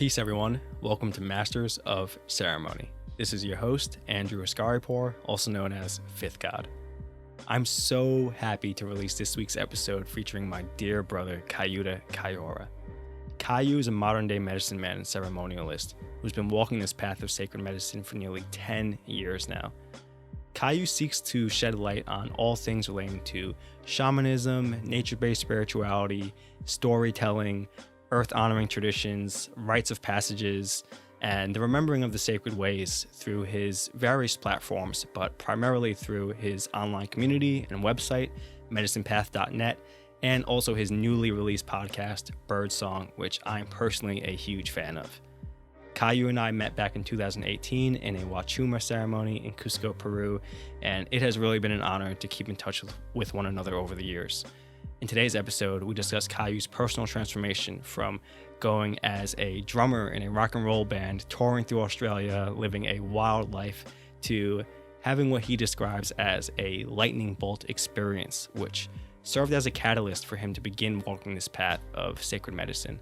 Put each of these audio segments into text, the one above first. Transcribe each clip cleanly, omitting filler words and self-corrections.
Peace, everyone. Welcome to Masters of Ceremony. This is your host, Andrew Ascaripor, also known as Fifth God. I'm so happy to release this week's episode featuring my dear brother, Caiyuda Kiora. Caiyu is a modern-day medicine man and ceremonialist who's been walking this path of sacred medicine for nearly 10 years now. Caiyu seeks to shed light on all things relating to shamanism, nature-based spirituality, storytelling, earth-honoring traditions, rites of passages, and the remembering of the sacred ways through his various platforms, but primarily through his online community and website, medicinepath.net, and also his newly released podcast, Birdsong, which I'm personally a huge fan of. Caiyu and I met back in 2018 in a Huachuma ceremony in Cuzco, Peru, and it has really been an honor to keep in touch with one another over the years. In today's episode, we discuss Caiyu's personal transformation from going as a drummer in a rock and roll band, touring through Australia, living a wild life, to having what he describes as a lightning bolt experience, which served as a catalyst for him to begin walking this path of sacred medicine.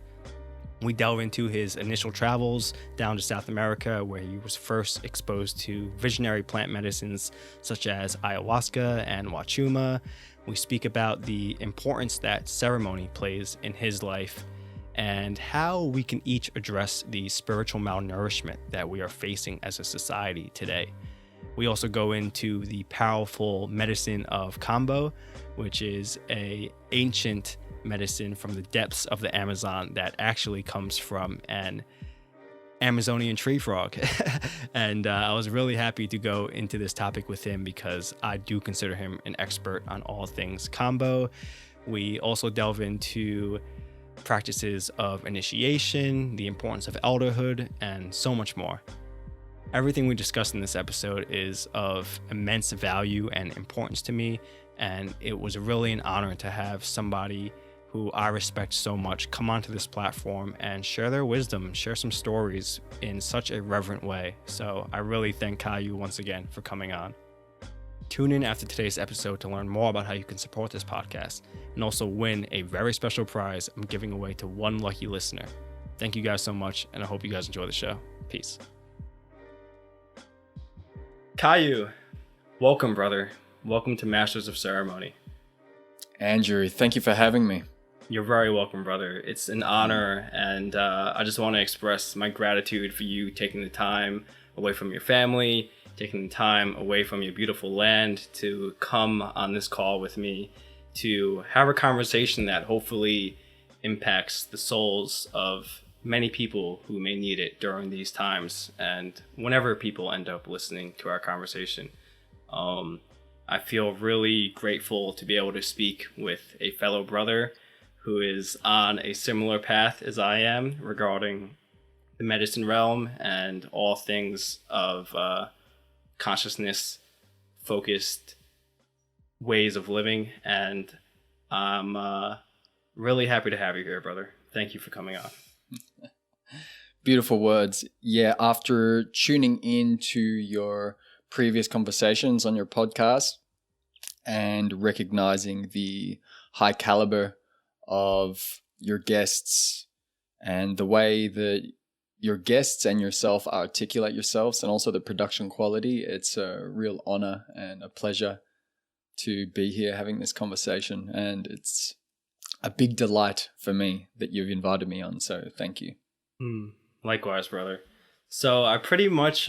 We delve into his initial travels down to South America, where he was first exposed to visionary plant medicines such as ayahuasca and Huachuma. We speak about the importance that ceremony plays in his life and how we can each address the spiritual malnourishment that we are facing as a society today. We also go into the powerful medicine of Kambo, which is an ancient medicine from the depths of the Amazon that actually comes from an Amazonian tree frog. And I was really happy to go into this topic with him because I do consider him an expert on all things Kambo. We also delve into practices of initiation, the importance of elderhood, and so much more. Everything we discussed in this episode is of immense value and importance to me, and it was really an honor to have somebody who I respect so much come onto this platform and share their wisdom, share some stories in such a reverent way. So I really thank Caiyu once again for coming on. Tune in after today's episode to learn more about how you can support this podcast and also win a very special prize I'm giving away to one lucky listener. Thank you guys so much, and I hope you guys enjoy the show. Peace. Caiyu, welcome, brother. Welcome to Masters of Ceremony. Andrew, thank you for having me. You're very welcome, brother. It's an honor, and I just want to express my gratitude for you taking the time away from your family, taking the time away from your beautiful land to come on this call with me to have a conversation that hopefully impacts the souls of many people who may need it during these times and whenever people end up listening to our conversation. I feel really grateful to be able to speak with a fellow brother who is on a similar path as I am regarding the medicine realm and all things of consciousness focused ways of living. And I'm really happy to have you here, brother. Thank you for coming on. Beautiful words. Yeah, after tuning into your previous conversations on your podcast and recognizing the high caliber of your guests and the way that your guests and yourself articulate yourselves and also the production quality, it's a real honor and a pleasure to be here having this conversation. And it's a big delight for me that you've invited me on. So thank you. Likewise, brother. So I pretty much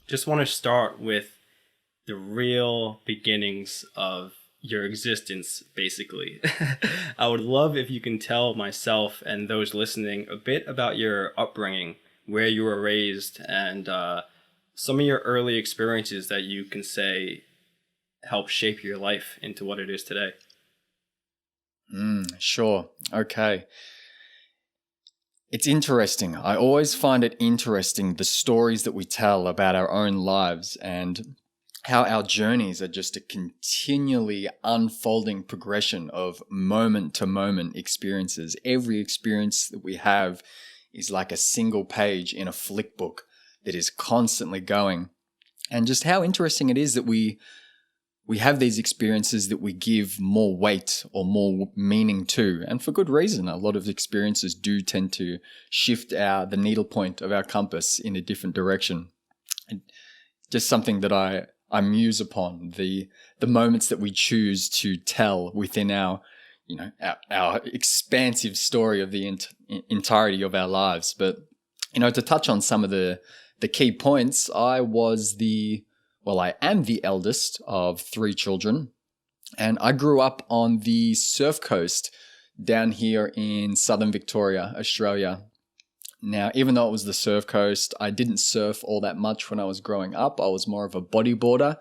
just want to start with the real beginnings of your existence, basically. I would love if you can tell myself and those listening a bit about your upbringing, where you were raised, and some of your early experiences that you can say help shape your life into what it is today. Sure. Okay. It's interesting. I always find it interesting, the stories that we tell about our own lives and how our journeys are just a continually unfolding progression of moment to moment experiences. Every experience that we have is like a single page in a flick book that is constantly going. And just how interesting it is that we we have these experiences that we give more weight or more meaning to, and for good reason. A lot of experiences do tend to shift the needle point of our compass in a different direction. And just something that I muse upon, the moments that we choose to tell within our expansive story of the entirety of our lives. But, to touch on some of the key points, I am the eldest of 3 children, and I grew up on the surf coast down here in southern Victoria, Australia. Now, even though it was the surf coast, I didn't surf all that much when I was growing up. I was more of a bodyboarder,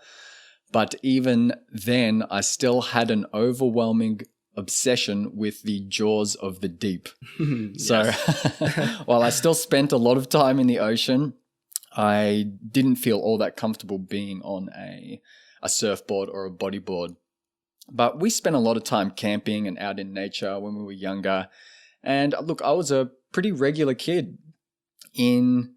but even then, I still had an overwhelming obsession with the jaws of the deep. So while I still spent a lot of time in the ocean, I didn't feel all that comfortable being on a surfboard or a bodyboard. But we spent a lot of time camping and out in nature when we were younger. And look, I was a pretty regular kid in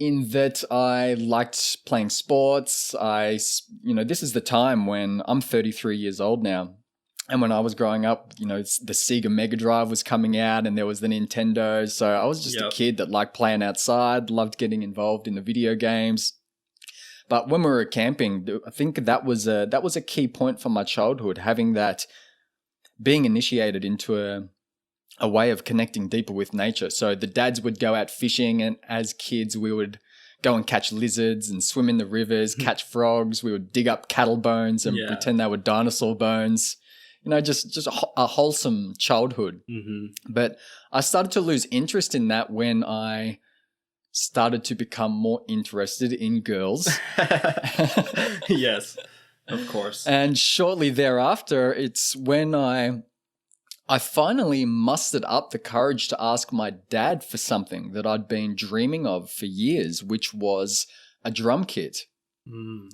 that I liked playing sports. This is the time when I'm 33 years old now. And when I was growing up, the Sega Mega Drive was coming out and there was the Nintendo. So I was just a kid that liked playing outside, loved getting involved in the video games. But when we were camping, I think that was a key point for my childhood, having that, being initiated into a way of connecting deeper with nature. So the dads would go out fishing, and as kids we would go and catch lizards and swim in the rivers, catch frogs. We would dig up cattle bones and pretend they were dinosaur bones. Just a wholesome childhood. Mm-hmm. But I started to lose interest in that when I started to become more interested in girls. Yes, of course. And shortly thereafter, it's when I finally mustered up the courage to ask my dad for something that I'd been dreaming of for years, which was a drum kit. Mm.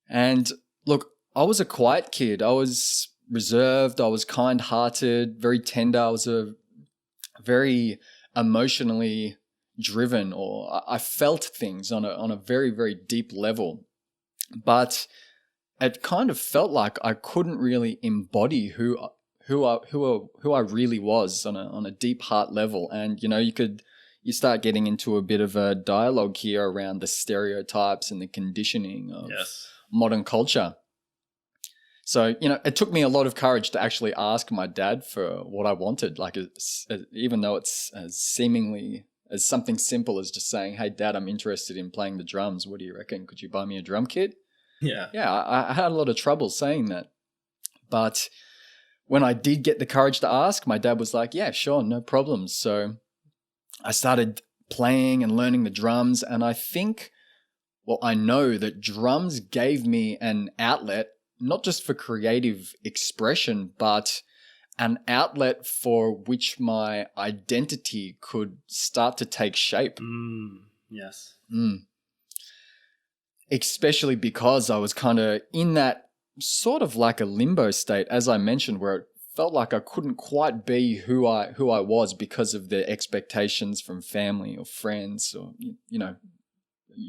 And look, I was a quiet kid. I was reserved. I was kind-hearted, very tender. I was a very emotionally driven, or I felt things on a very, very deep level. But it kind of felt like I couldn't really embody who I really was on a deep heart level. And you start getting into a bit of a dialogue here around the stereotypes and the conditioning of modern culture. So, it took me a lot of courage to actually ask my dad for what I wanted. Like, even though it's as something simple as just saying, "Hey, Dad, I'm interested in playing the drums. What do you reckon? Could you buy me a drum kit?" Yeah, I had a lot of trouble saying that. But when I did get the courage to ask, my dad was like, "Yeah, sure, no problem." So I started playing and learning the drums. And I know that drums gave me an outlet, not just for creative expression, but an outlet for which my identity could start to take shape. Yes. Especially because I was kind of in that sort of like a limbo state, as I mentioned, where it felt like I couldn't quite be who I was because of the expectations from family or friends, or you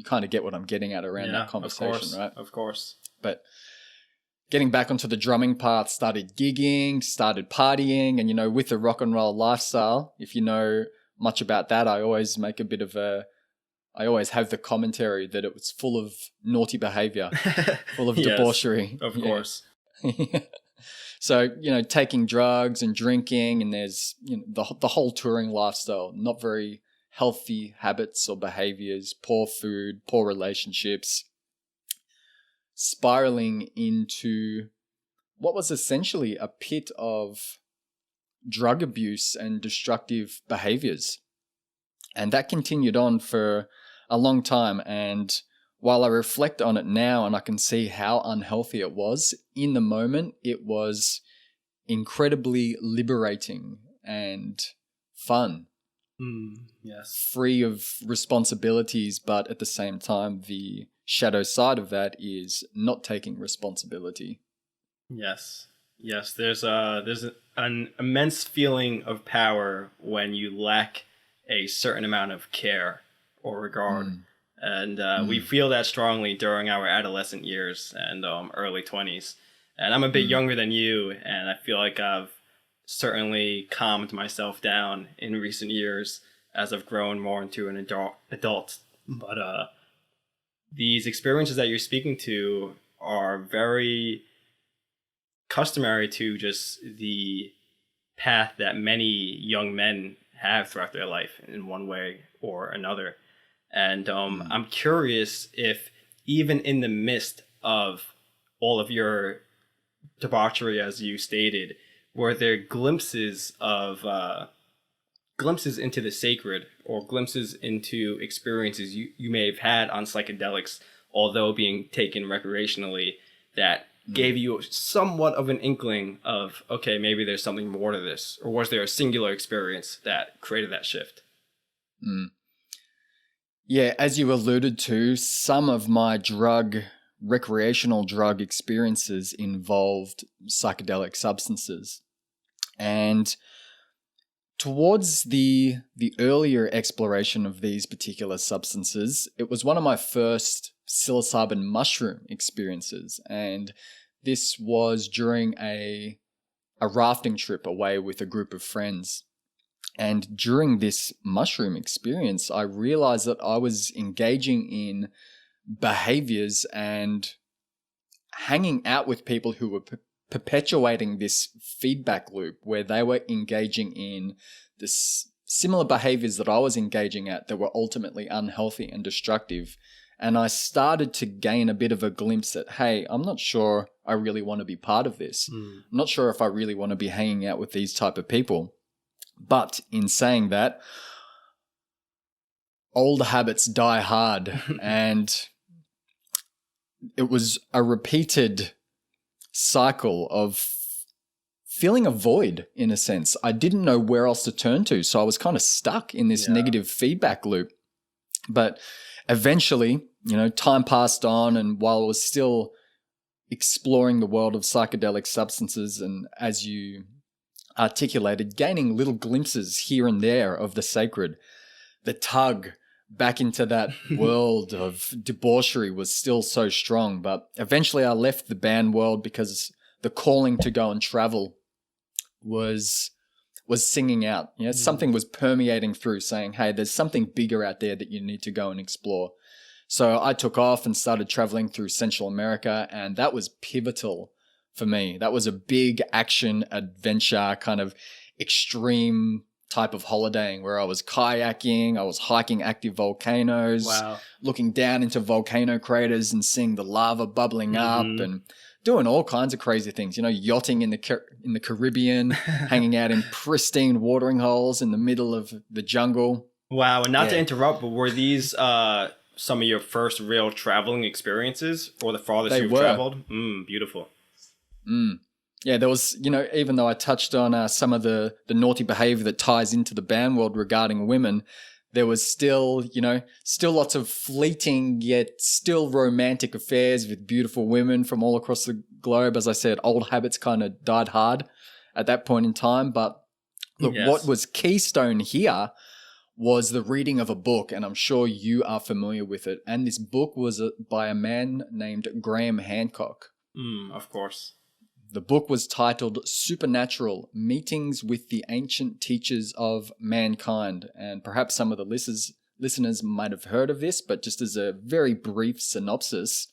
kind of get what I'm getting at around that conversation, right? Of course. But getting back onto the drumming path, started gigging, started partying, and with the rock and roll lifestyle, if you know much about that, I always have the commentary that it was full of naughty behavior, full of debauchery. Of course. So, taking drugs and drinking, and there's the whole touring lifestyle, not very healthy habits or behaviors, poor food, poor relationships, spiraling into what was essentially a pit of drug abuse and destructive behaviors. And that continued on for a long time. And while I reflect on it now and I can see how unhealthy it was, in the moment, it was incredibly liberating and fun. Yes. Free of responsibilities, but at the same time, the shadow side of that is not taking responsibility. Yes. There's an immense feeling of power when you lack a certain amount of care or regard. And we feel that strongly during our adolescent years and early 20s. And I'm a bit younger than you, and I feel like I've certainly calmed myself down in recent years as I've grown more into an adult. But these experiences that you're speaking to are very customary to just the path that many young men have throughout their life in one way or another. And I'm curious if even in the midst of all of your debauchery, as you stated, were there glimpses into the sacred or glimpses into experiences you may have had on psychedelics, although being taken recreationally, that gave you somewhat of an inkling of, okay, maybe there's something more to this? Or was there a singular experience that created that shift? Yeah, as you alluded to, some of my recreational drug experiences involved psychedelic substances. And towards the earlier exploration of these particular substances, it was one of my first psilocybin mushroom experiences. And this was during a rafting trip away with a group of friends. And during this mushroom experience, I realized that I was engaging in behaviors and hanging out with people who were perpetuating this feedback loop where they were engaging in this similar behaviors that I was engaging at that were ultimately unhealthy and destructive. And I started to gain a bit of a glimpse that, hey, I'm not sure I really want to be part of this. I'm not sure if I really want to be hanging out with these type of people. But in saying that, old habits die hard. And it was a repeated cycle of feeling a void, in a sense. I didn't know where else to turn to. So I was kind of stuck in this negative feedback loop. But eventually, time passed on, and while I was still exploring the world of psychedelic substances, and as you articulated, gaining little glimpses here and there of the sacred, the tug back into that world of debauchery was still so strong. But eventually I left the band world because the calling to go and travel was singing out. Something was permeating through, saying, hey, there's something bigger out there that you need to go and explore. So I took off and started traveling through Central America, and that was pivotal for me. That was a big action adventure kind of extreme type of holidaying where I was kayaking, I was hiking active volcanoes, looking down into volcano craters and seeing the lava bubbling up, and doing all kinds of crazy things, yachting in the Caribbean, hanging out in pristine watering holes in the middle of the jungle. Wow. And not to interrupt, but were these some of your first real traveling experiences, or the farthest you've traveled? Beautiful. Yeah, there was, even though I touched on some of the naughty behavior that ties into the band world regarding women, there was still lots of fleeting yet still romantic affairs with beautiful women from all across the globe. As I said, old habits kind of died hard at that point in time. But look, what was keystone here was the reading of a book, and I'm sure you are familiar with it. And this book was by a man named Graham Hancock. Of course. The book was titled Supernatural: Meetings with the Ancient Teachers of Mankind. And perhaps some of the listeners might have heard of this, but just as a very brief synopsis,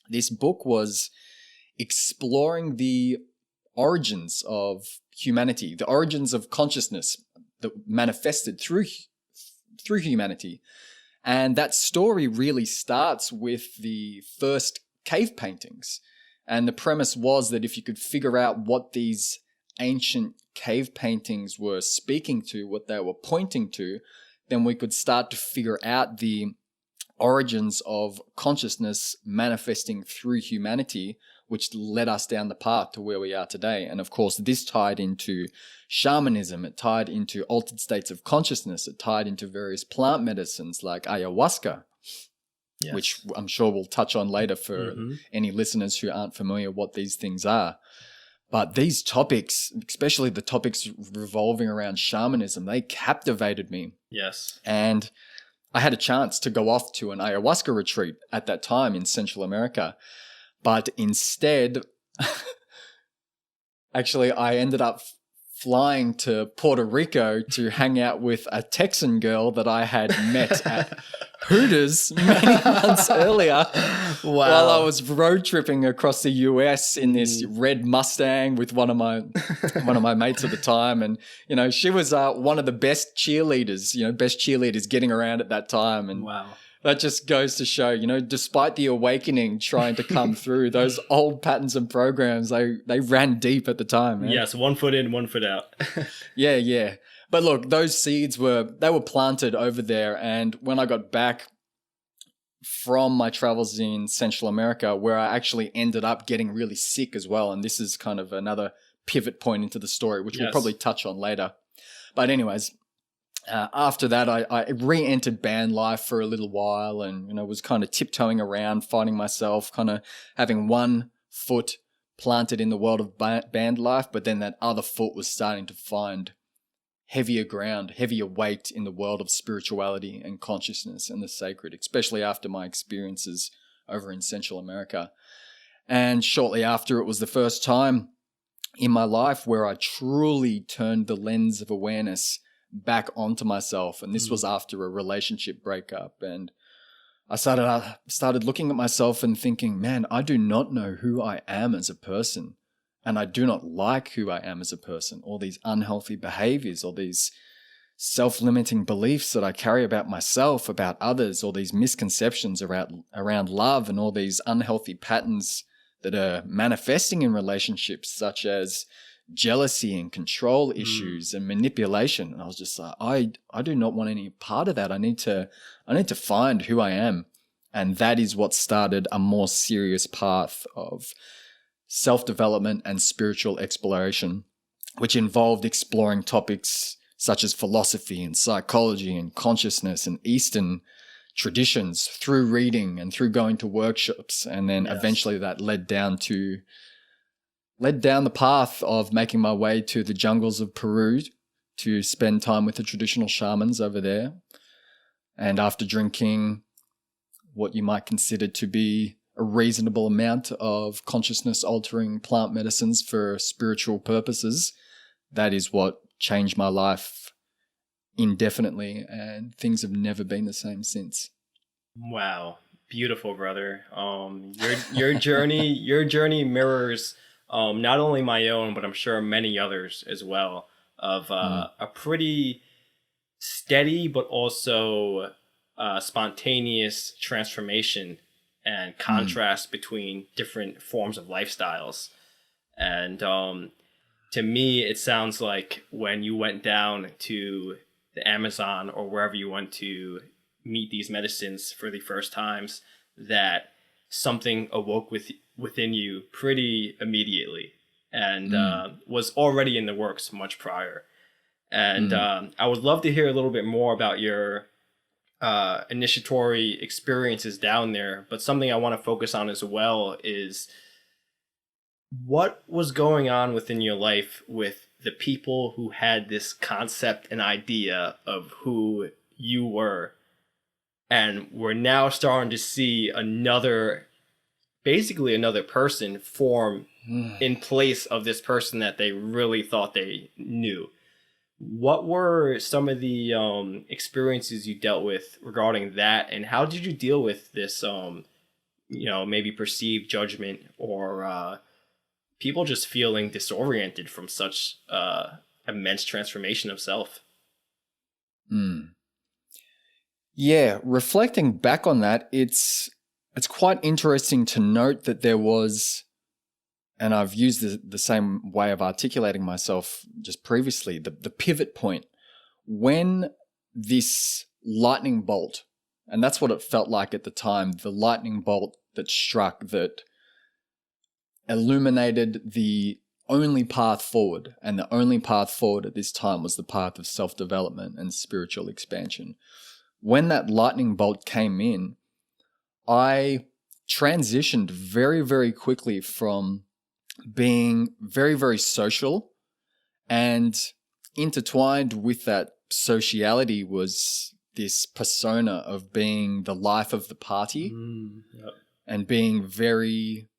this book was exploring the origins of humanity, the origins of consciousness that manifested through humanity. And that story really starts with the first cave paintings. And the premise was that if you could figure out what these ancient cave paintings were speaking to, what they were pointing to, then we could start to figure out the origins of consciousness manifesting through humanity, which led us down the path to where we are today. And of course, this tied into shamanism, it tied into altered states of consciousness, it tied into various plant medicines like ayahuasca. Yes. Which I'm sure we'll touch on later for any listeners who aren't familiar what these things are. But these topics, especially the topics revolving around shamanism, they captivated me. Yes. And I had a chance to go off to an ayahuasca retreat at that time in Central America. But instead, actually, I ended up flying to Puerto Rico to hang out with a Texan girl that I had met at Hooters many months earlier. Wow. While I was road tripping across the US in this red Mustang with one of my mates at the time. And, you know, she was one of the best cheerleaders getting around at that time. And wow. That just goes to show, you know, despite the awakening trying to come through, those old patterns and programs, they ran deep at the time. Man. Yes, 1 foot in, 1 foot out. Yeah. But look, those seeds were planted over there. And when I got back from my travels in Central America, where I actually ended up getting really sick as well, and this is kind of another pivot point into the story, which we'll probably touch on later. But anyways, after that, I re-entered band life for a little while, and, you know, was kind of tiptoeing around, finding myself kind of having one foot planted in the world of band life, but then that other foot was starting to find heavier ground, heavier weight in the world of spirituality and consciousness and the sacred, especially after my experiences over in Central America. And shortly after, it was the first time in my life where I truly turned the lens of awareness back onto myself. And this was after a relationship breakup. And I started looking at myself and thinking, man, I do not know who I am as a person. And I do not like who I am as a person, all these unhealthy behaviors, all these self-limiting beliefs that I carry about myself, about others, all these misconceptions around love, and all these unhealthy patterns that are manifesting in relationships, such as jealousy and control issues and manipulation. And I was just like, I do not want any part of that. I need to find who I am. And that is what started a more serious path of self-development and spiritual exploration, which involved exploring topics such as philosophy and psychology and consciousness and Eastern traditions through reading and through going to workshops. And then eventually that led down the path of making my way to the jungles of Peru to spend time with the traditional shamans over there. And after drinking what you might consider to be a reasonable amount of consciousness-altering plant medicines for spiritual purposes, that is what changed my life indefinitely, and things have never been the same since. Wow. Beautiful, brother. Your journey mirrors not only my own, but I'm sure many others as well, of a pretty steady but also spontaneous transformation and contrast between different forms of lifestyles. And to me, it sounds like when you went down to the Amazon or wherever you went to meet these medicines for the first times, that something awoke within you pretty immediately, and was already in the works much prior. And I would love to hear a little bit more about your initiatory experiences down there, but something I want to focus on as well is what was going on within your life with the people who had this concept and idea of who you were, and we're now starting to see basically another person form in place of this person that they really thought they knew. What were some of the experiences you dealt with regarding that, and how did you deal with this, maybe perceived judgment or people just feeling disoriented from such immense transformation of self? Yeah, reflecting back on that, it's quite interesting to note that there was, and I've used the same way of articulating myself just previously, the pivot point when this lightning bolt, and that's what it felt like at the time, the lightning bolt that struck, that illuminated the only path forward. And the only path forward at this time was the path of self-development and spiritual expansion. When that lightning bolt came in, I transitioned very, very quickly from being very, very social, and intertwined with that sociality was this persona of being the life of the party Yep. and being very,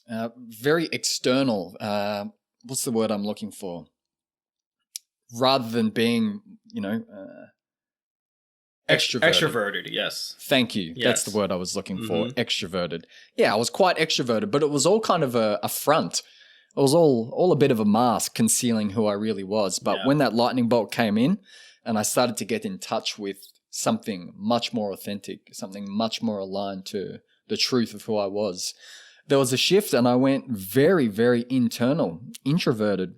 very external. What's the word I'm looking for? Rather than being, extroverted. Extroverted, yes. Thank you. Yes. That's the word I was looking for. Extroverted. Yeah, I was quite extroverted, but it was all kind of a front. It was all a bit of a mask concealing who I really was. But when that lightning bolt came in and I started to get in touch with something much more authentic, something much more aligned to the truth of who I was, there was a shift and I went very, very internal, introverted.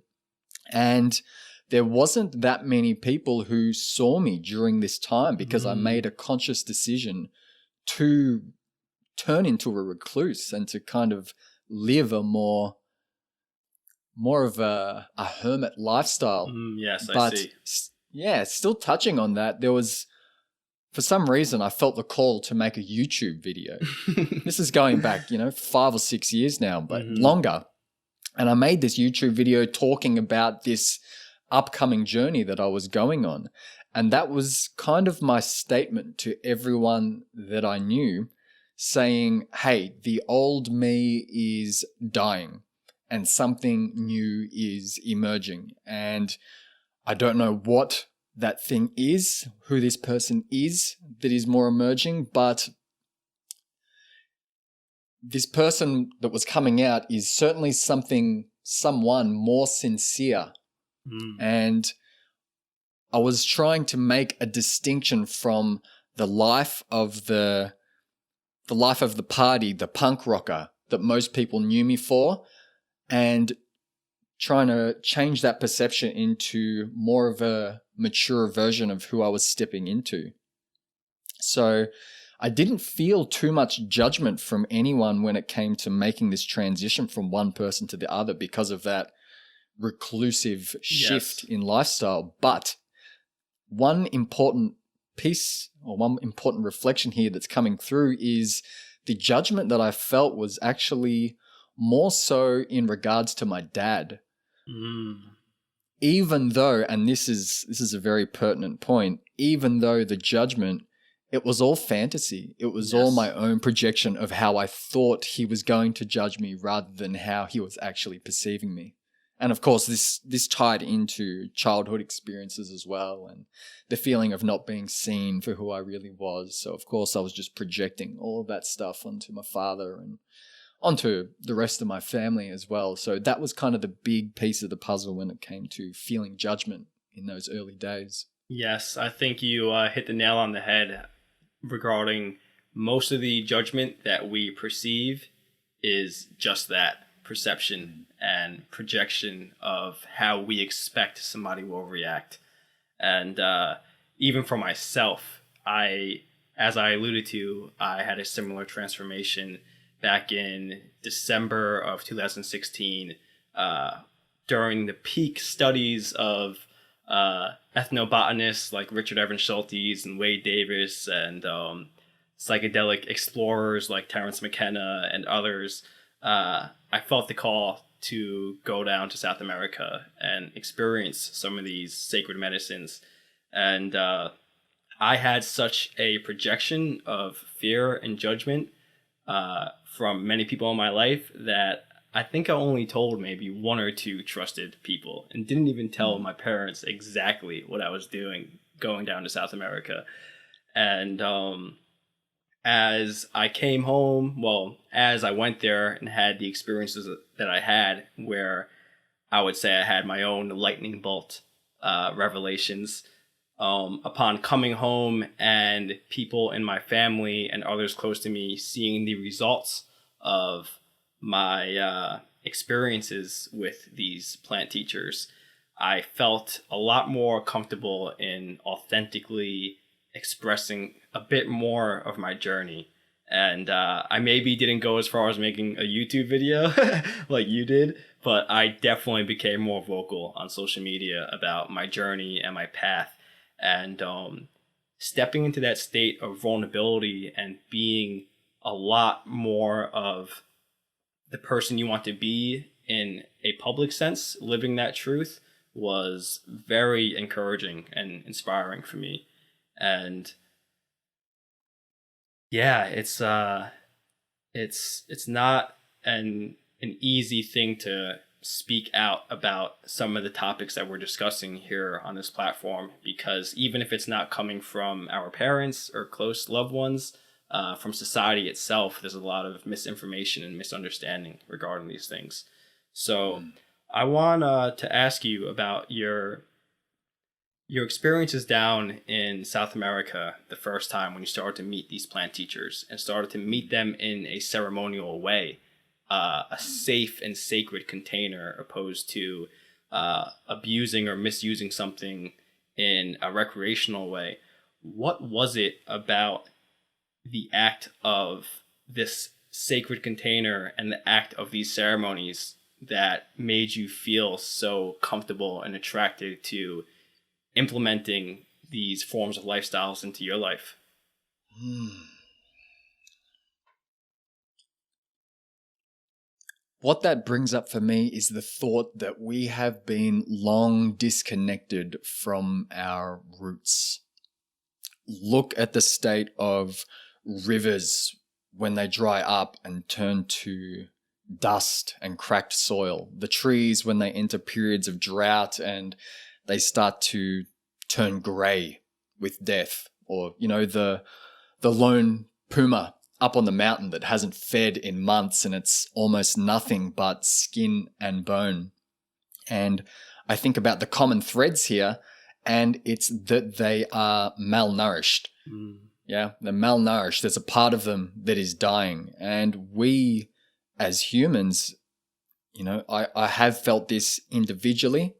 And there wasn't that many people who saw me during this time because I made a conscious decision to turn into a recluse and to kind of live a more of a hermit lifestyle. Yes, but, I see. Still touching on that, there was, for some reason, I felt the call to make a YouTube video. This is going back, 5 or 6 years now, but longer. And I made this YouTube video talking about this upcoming journey that I was going on. And that was kind of my statement to everyone that I knew, saying, hey, the old me is dying and something new is emerging. And I don't know what that thing is, who this person is that is more emerging, but this person that was coming out is certainly someone more sincere. And I was trying to make a distinction from the life of the party, the punk rocker that most people knew me for, and trying to change that perception into more of a mature version of who I was stepping into. So I didn't feel too much judgment from anyone when it came to making this transition from one person to the other because of that reclusive shift in lifestyle. But one important piece or one important reflection here that's coming through is the judgment that I felt was actually more so in regards to my dad. Even though, and this is a very pertinent point, even though the judgment, it was all fantasy. It was all my own projection of how I thought he was going to judge me rather than how he was actually perceiving me. And of course, this tied into childhood experiences as well and the feeling of not being seen for who I really was. So of course, I was just projecting all of that stuff onto my father and onto the rest of my family as well. So that was kind of the big piece of the puzzle when it came to feeling judgment in those early days. Yes, I think you hit the nail on the head regarding most of the judgment that we perceive is just that, perception and projection of how we expect somebody will react. And even for myself, as I alluded to, I had a similar transformation back in December of 2016 during the peak studies of ethnobotanists like Richard Evans Schultes and Wade Davis and psychedelic explorers like Terence McKenna and others. I felt the call to go down to South America and experience some of these sacred medicines. And I had such a projection of fear and judgment from many people in my life that I think I only told maybe one or two trusted people and didn't even tell my parents exactly what I was doing going down to South America. And as I came home, as I went there and had the experiences that I had, where I would say I had my own lightning bolt revelations, upon coming home and people in my family and others close to me seeing the results of my experiences with these plant teachers, I felt a lot more comfortable in authentically expressing a bit more of my journey. And I maybe didn't go as far as making a YouTube video like you did, but I definitely became more vocal on social media about my journey and my path. And stepping into that state of vulnerability and being a lot more of the person you want to be in a public sense, living that truth, was very encouraging and inspiring for me. And yeah, it's not an easy thing to speak out about some of the topics that we're discussing here on this platform, because even if it's not coming from our parents or close loved ones, from society itself, there's a lot of misinformation and misunderstanding regarding these things. So I want to ask you about your experiences down in South America the first time when you started to meet these plant teachers and started to meet them in a ceremonial way, a safe and sacred container, opposed to abusing or misusing something in a recreational way. What was it about the act of this sacred container and the act of these ceremonies that made you feel so comfortable and attracted to implementing these forms of lifestyles into your life? What that brings up for me is the thought that we have been long disconnected from our roots. Look at the state of rivers when they dry up and turn to dust and cracked soil. The trees when they enter periods of drought and they start to turn grey with death. Or, the lone puma up on the mountain that hasn't fed in months and it's almost nothing but skin and bone. And I think about the common threads here, and it's that they are malnourished. Yeah, they're malnourished. There's a part of them that is dying. And we, as humans, I have felt this individually,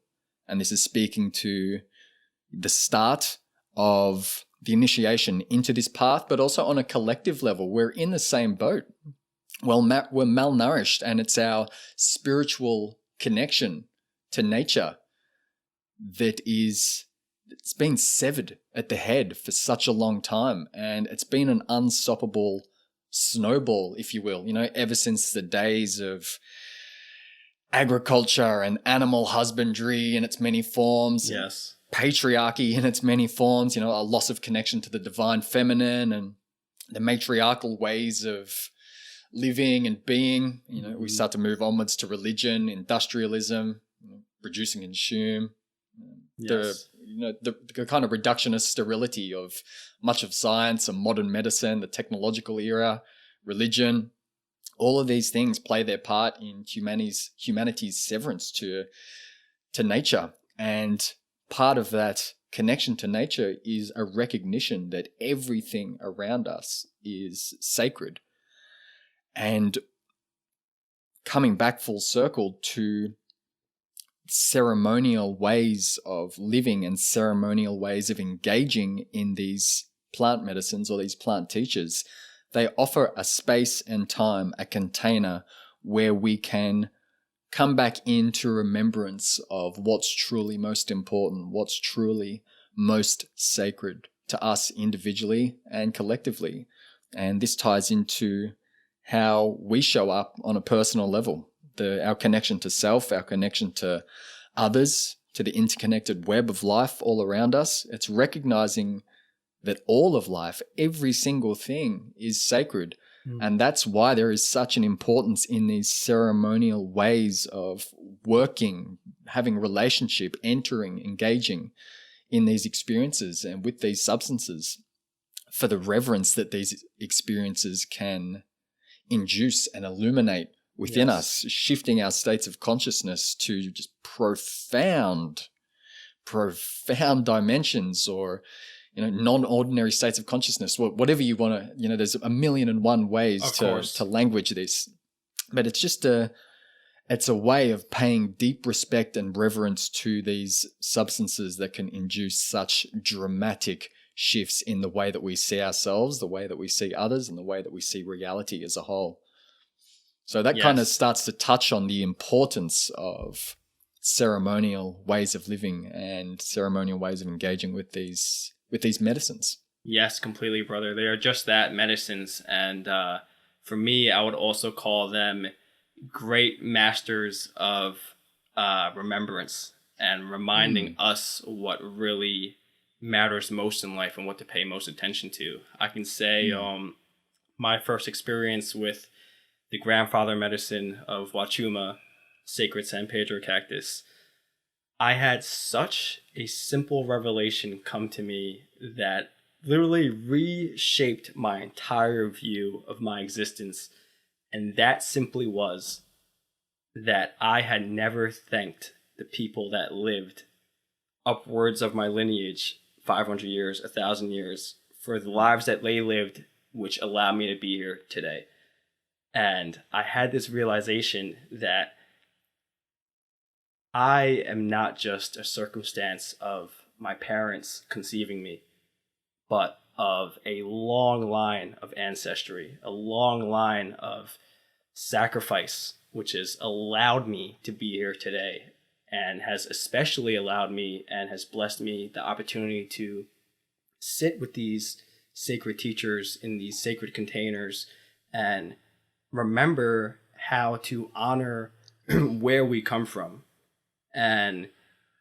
and this is speaking to the start of the initiation into this path, but also on a collective level. We're in the same boat. Well, we're malnourished, and it's our spiritual connection to nature it's been severed at the head for such a long time, and it's been an unstoppable snowball, if you will, ever since the days of agriculture and animal husbandry in its many forms. Yes. Patriarchy in its many forms, a loss of connection to the divine feminine and the matriarchal ways of living and being. We start to move onwards to religion, industrialism, produce and consume. Yes. The kind of reductionist sterility of much of science and modern medicine, the technological era, religion. All of these things play their part in humanity's severance to nature. And part of that connection to nature is a recognition that everything around us is sacred. And coming back full circle to ceremonial ways of living and ceremonial ways of engaging in these plant medicines or these plant teachers, they offer a space and time, a container where we can come back into remembrance of what's truly most important, what's truly most sacred to us individually and collectively. And this ties into how we show up on a personal level, our connection to self, our connection to others, to the interconnected web of life all around us. It's recognizing that all of life, every single thing, is sacred. And that's why there is such an importance in these ceremonial ways of working, having relationship, entering, engaging in these experiences and with these substances, for the reverence that these experiences can induce and illuminate within us, shifting our states of consciousness to just profound dimensions, or non-ordinary states of consciousness, whatever you want to, there's 1,000,001 ways to language this, but it's just it's a way of paying deep respect and reverence to these substances that can induce such dramatic shifts in the way that we see ourselves, the way that we see others, and the way that we see reality as a whole. So that kind of starts to touch on the importance of ceremonial ways of living and ceremonial ways of engaging with these medicines. Yes, completely, brother. They are just that, medicines. And for me, I would also call them great masters of remembrance and reminding us what really matters most in life and what to pay most attention to. I can say my first experience with the grandfather medicine of Huachuma, sacred San Pedro cactus, I had such a simple revelation come to me that literally reshaped my entire view of my existence. And that simply was that I had never thanked the people that lived upwards of my lineage, 500 years, 1,000 years, for the lives that they lived, which allowed me to be here today. And I had this realization that I am not just a circumstance of my parents conceiving me, but of a long line of ancestry, a long line of sacrifice, which has allowed me to be here today, and has especially allowed me and has blessed me the opportunity to sit with these sacred teachers in these sacred containers and remember how to honor where we come from. And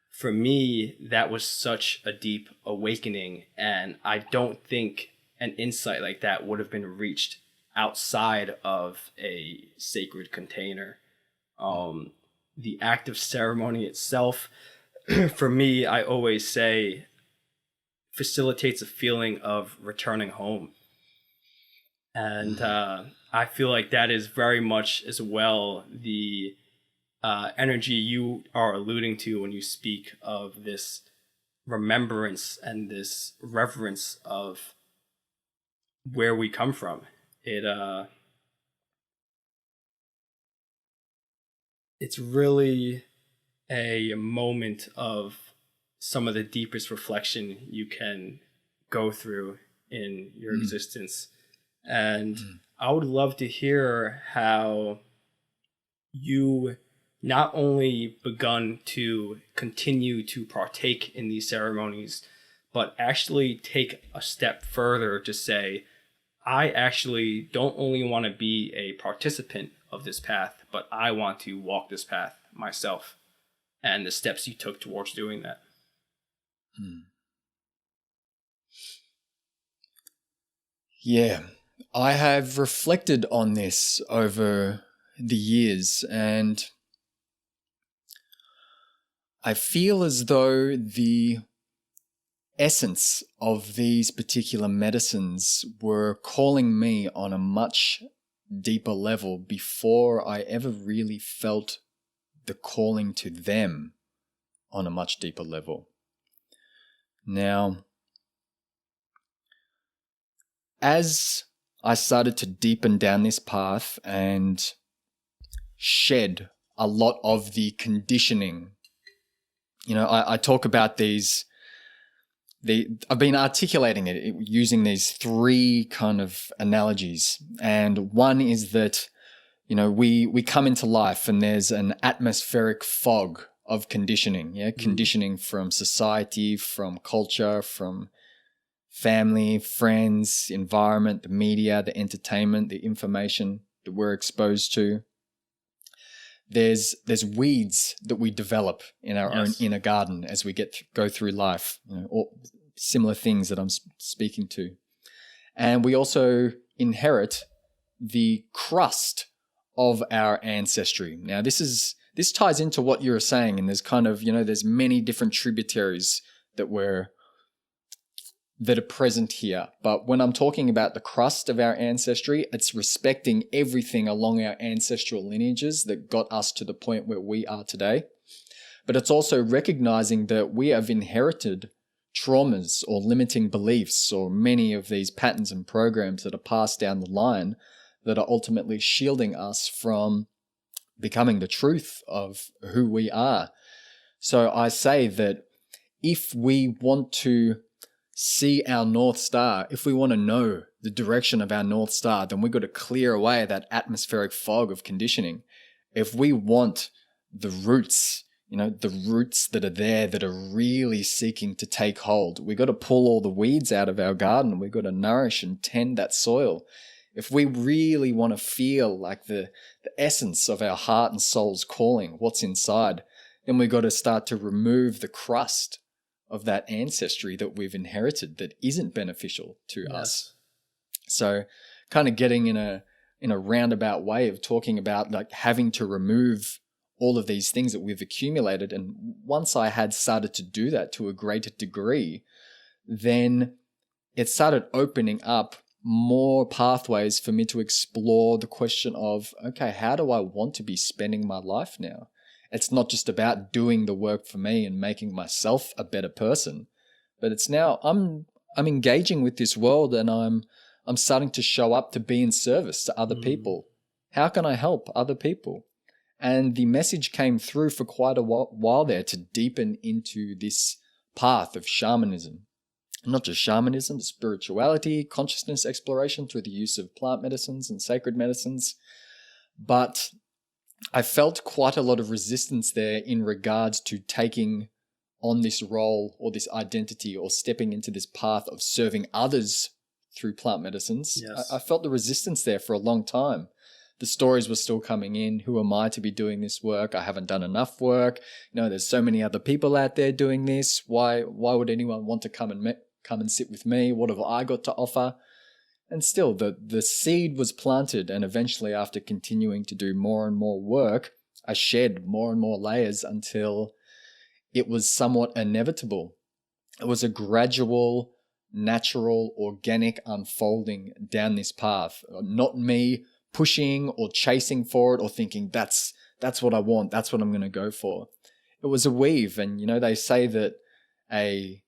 for me, that was such a deep awakening. And I don't think an insight like that would have been reached outside of a sacred container. The act of ceremony itself, for me, I always say, facilitates a feeling of returning home. And I feel like that is very much as well the energy you are alluding to when you speak of this remembrance and this reverence of where we come from. It's really a moment of some of the deepest reflection you can go through in your existence. And I would love to hear how you not only begun to continue to partake in these ceremonies, but actually take a step further to say, I actually don't only want to be a participant of this path, but I want to walk this path myself, and the steps you took towards doing that. Yeah, I have reflected on this over the years, and I feel as though the essence of these particular medicines were calling me on a much deeper level before I ever really felt the calling to them on a much deeper level. Now, as I started to deepen down this path and shed a lot of the conditioning, I talk about these. I've been articulating it using these three kind of analogies. And one is that, we come into life and there's an atmospheric fog of conditioning, conditioning from society, from culture, from family, friends, environment, the media, the entertainment, the information that we're exposed to. There's weeds that we develop in our own inner garden as we go through life, or similar things that I'm speaking to. And we also inherit the crust of our ancestry. Now, this ties into what you were saying, and there's kind of, there's many different tributaries that are present here. But when I'm talking about the crust of our ancestry, it's respecting everything along our ancestral lineages that got us to the point where we are today. But it's also recognizing that we have inherited traumas or limiting beliefs or many of these patterns and programs that are passed down the line that are ultimately shielding us from becoming the truth of who we are. So I say that if we want to see our North Star, if we want to know the direction of our North Star, then we've got to clear away that atmospheric fog of conditioning. If we want the roots, the roots that are there that are really seeking to take hold, we've got to pull all the weeds out of our garden. We've got to nourish and tend that soil. If we really want to feel like the essence of our heart and soul's calling, what's inside, then we've got to start to remove the crust of that ancestry that we've inherited that isn't beneficial to us. So kind of getting in a roundabout way of talking about like having to remove all of these things that we've accumulated. And once I had started to do that to a greater degree, then it started opening up more pathways for me to explore the question of, okay, how do I want to be spending my life now? It's not just about doing the work for me and making myself a better person, but it's now I'm engaging with this world, and I'm starting to show up to be in service to other people. How can I help other people? And the message came through for quite a while there to deepen into this path of shamanism. Not just shamanism, but spirituality, consciousness exploration through the use of plant medicines and sacred medicines. But I felt quite a lot of resistance there in regards to taking on this role or this identity or stepping into this path of serving others through plant medicines. Yes. I felt the resistance there for a long time. The stories were still coming in. Who am I to be doing this work? I haven't done enough work. There's so many other people out there doing this. Why would anyone want to come and sit with me? What have I got to offer? And still, the seed was planted, and eventually, after continuing to do more and more work, I shed more and more layers until it was somewhat inevitable. It was a gradual, natural, organic unfolding down this path. Not me pushing or chasing for it or thinking that's what I want, that's what I'm going to go for. It was a weave, and they say that a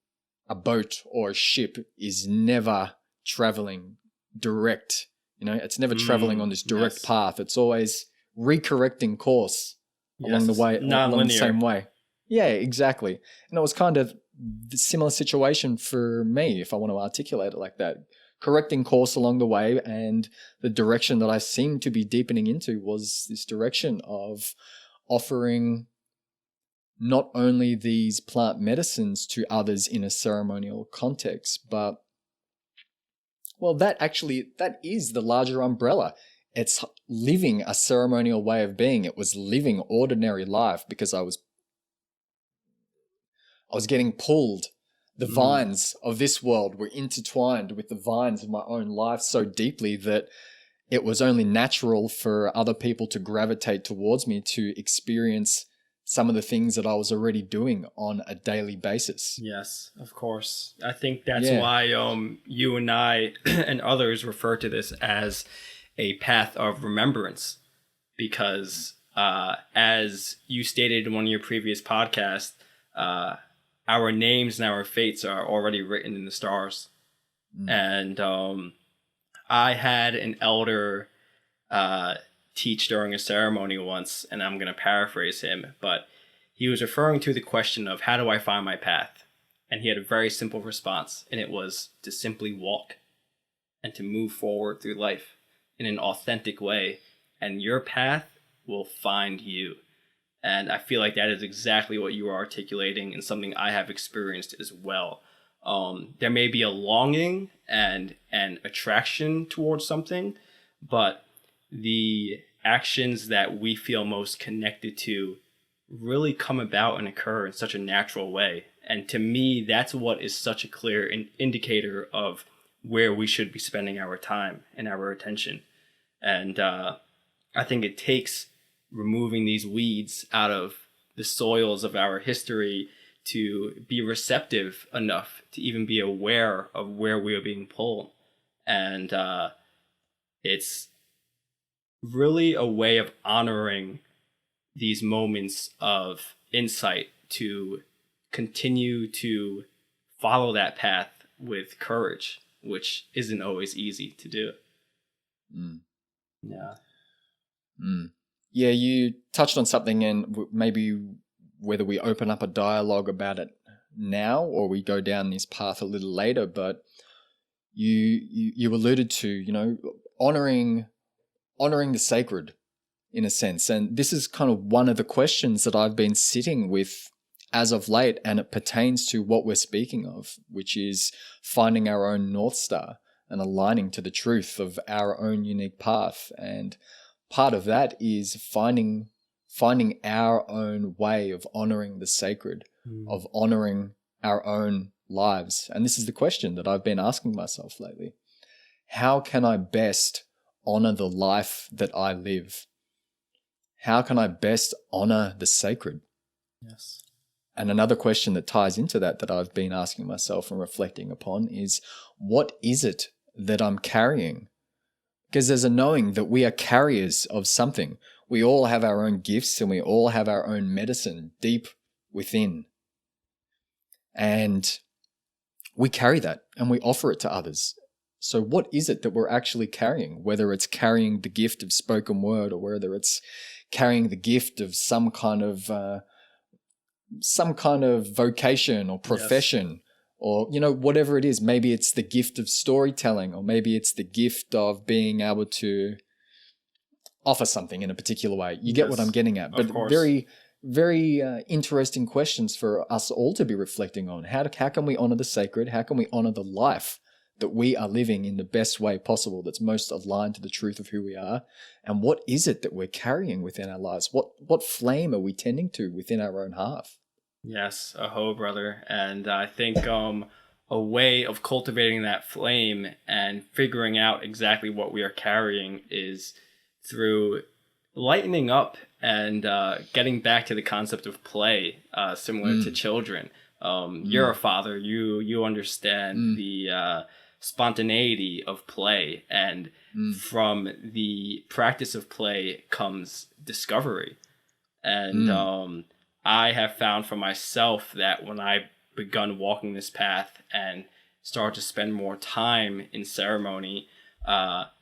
boat or a ship is never traveling direct. It's never traveling on this direct path. It's always recorrecting course along the way, along the same way. Yeah, exactly. And it was kind of the similar situation for me, if I want to articulate it like that. Correcting course along the way, and the direction that I seemed to be deepening into was this direction of offering not only these plant medicines to others in a ceremonial context, but, well, that is the larger umbrella. It's living a ceremonial way of being. It was living ordinary life because I was getting pulled. The vines of this world were intertwined with the vines of my own life so deeply that it was only natural for other people to gravitate towards me to experience some of the things that I was already doing on a daily basis. Yes, of course. I think that's why you and I and others refer to this as a path of remembrance, because as you stated in one of your previous podcasts, our names and our fates are already written in the stars. And I had an elder teach during a ceremony once, and I'm going to paraphrase him, but he was referring to the question of how do I find my path? And he had a very simple response, and it was to simply walk and to move forward through life in an authentic way, and your path will find you. And I feel like that is exactly what you are articulating, and something I have experienced as well. There may be a longing and an attraction towards something, but the actions that we feel most connected to really come about and occur in such a natural way. And to me, that's what is such a clear indicator of where we should be spending our time and our attention. And I think it takes removing these weeds out of the soils of our history to be receptive enough to even be aware of where we are being pulled. And it's really a way of honoring these moments of insight to continue to follow that path with courage, which isn't always easy to do. Yeah. Yeah, you touched on something, and maybe whether we open up a dialogue about it now or we go down this path a little later, but you alluded to, honoring the sacred in a sense. And this is kind of one of the questions that I've been sitting with as of late, and it pertains to what we're speaking of, which is finding our own North Star and aligning to the truth of our own unique path. And part of that is finding our own way of honoring the sacred, of honoring our own lives. And this is the question that I've been asking myself lately. How can I best honor the life that I live? How can I best honor the sacred? Yes. And another question that ties into that I've been asking myself and reflecting upon is, what is it that I'm carrying? Because there's a knowing that we are carriers of something. We all have our own gifts and we all have our own medicine deep within. And we carry that and we offer it to others. So what is it that we're actually carrying? Whether it's carrying the gift of spoken word, or whether it's carrying the gift of some kind of vocation or profession, yes, or, whatever it is. Maybe it's the gift of storytelling, or maybe it's the gift of being able to offer something in a particular way. You get what I'm getting at. But very, very interesting questions for us all to be reflecting on. How can we honor the sacred? How can we honor the life that we are living in the best way possible, that's most aligned to the truth of who we are? And what is it that we're carrying within our lives? What flame are we tending to within our own half? Yes, aho, brother. And I think a way of cultivating that flame and figuring out exactly what we are carrying is through lightening up and getting back to the concept of play, similar to children. You're a father. You understand the spontaneity of play, and from the practice of play comes discovery. And I have found for myself that when I begun walking this path and start to spend more time in ceremony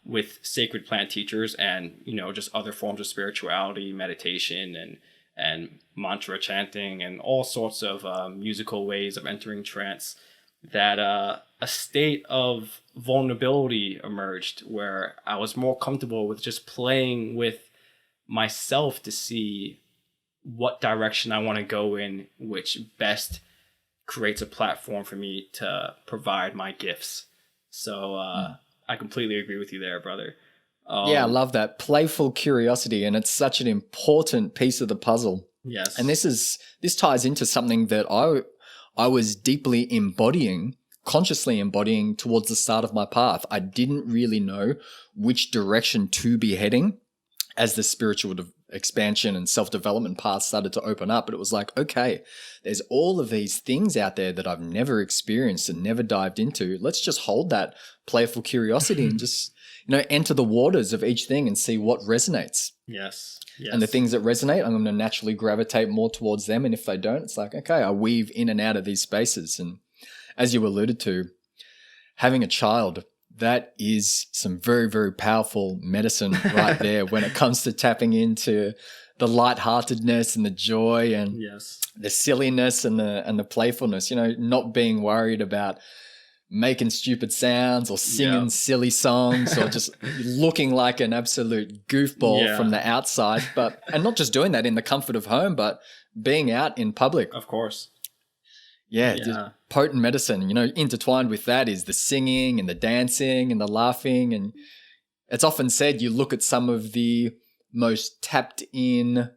with sacred plant teachers and, just other forms of spirituality, meditation and mantra chanting and all sorts of musical ways of entering trance, that a state of vulnerability emerged where I was more comfortable with just playing with myself to see what direction I want to go in, which best creates a platform for me to provide my gifts. So I completely agree with you there, brother. Yeah, I love that. Playful curiosity, and it's such an important piece of the puzzle. Yes. And this ties into something that I was deeply consciously embodying towards the start of my path. I didn't really know which direction to be heading as the spiritual expansion and self-development path started to open up. But it was like, okay, there's all of these things out there that I've never experienced and never dived into. Let's just hold that playful curiosity and just, enter the waters of each thing and see what resonates. Yes. And the things that resonate, I'm going to naturally gravitate more towards them. And if they don't, it's like, okay, I weave in and out of these spaces. And as you alluded to, having a child, that is some very, very powerful medicine right there when it comes to tapping into the lightheartedness and the joy and the silliness and the playfulness, not being worried about making stupid sounds or singing silly songs or just looking like an absolute goofball from the outside, and not just doing that in the comfort of home, but being out in public. Of course. Yeah. Potent medicine, intertwined with that is the singing and the dancing and the laughing. And it's often said, you look at some of the most tapped in,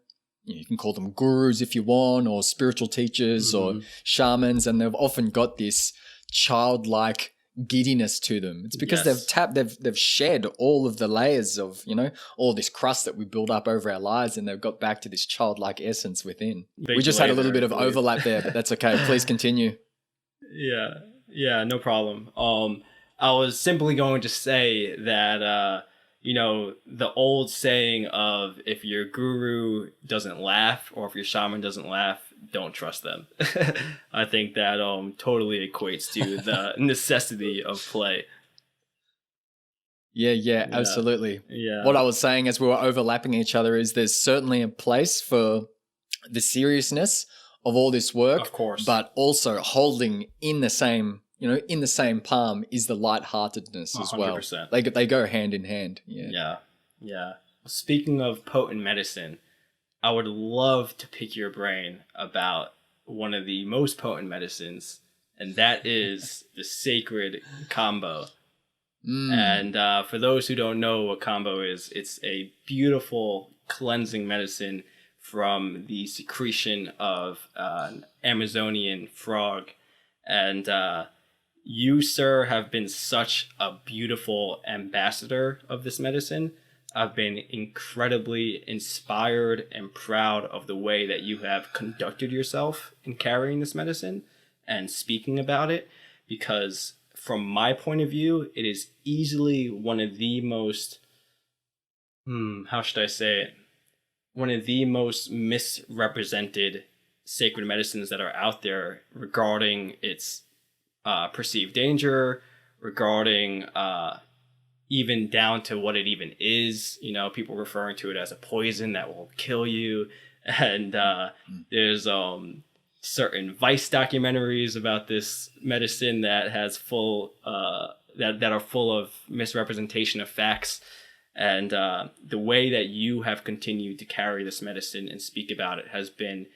you can call them gurus if you want, or spiritual teachers or shamans, and they've often got this childlike giddiness to them. It's because they've shed all of the layers of, all this crust that we build up over our lives, and they've got back to this childlike essence within. We just had a little bit of overlap there, but that's okay. Please continue. Yeah, no problem. I was simply going to say that, the old saying of if your guru doesn't laugh or if your shaman doesn't laugh, don't trust them. I think that totally equates to the necessity of play. Yeah, absolutely. Yeah. What I was saying as we were overlapping each other is there's certainly a place for the seriousness of all this work, of course, but also holding in the same palm is the lightheartedness as 100%. Well. They go hand in hand. Yeah. Speaking of potent medicine, I would love to pick your brain about one of the most potent medicines, and that is the sacred Kambo. And for those who don't know what Kambo is, it's a beautiful cleansing medicine from the secretion of an Amazonian frog And you, sir, have been such a beautiful ambassador of this medicine. I've been incredibly inspired and proud of the way that you have conducted yourself in carrying this medicine and speaking about it, because from my point of view, it is easily one of the most, how should I say it? One of the most misrepresented sacred medicines that are out there regarding its perceived danger, regarding even down to what it even is. You know, people referring to it as a poison that will kill you. And there's certain Vice documentaries about this medicine that has that are full of misrepresentation of facts. And the way that you have continued to carry this medicine and speak about it has been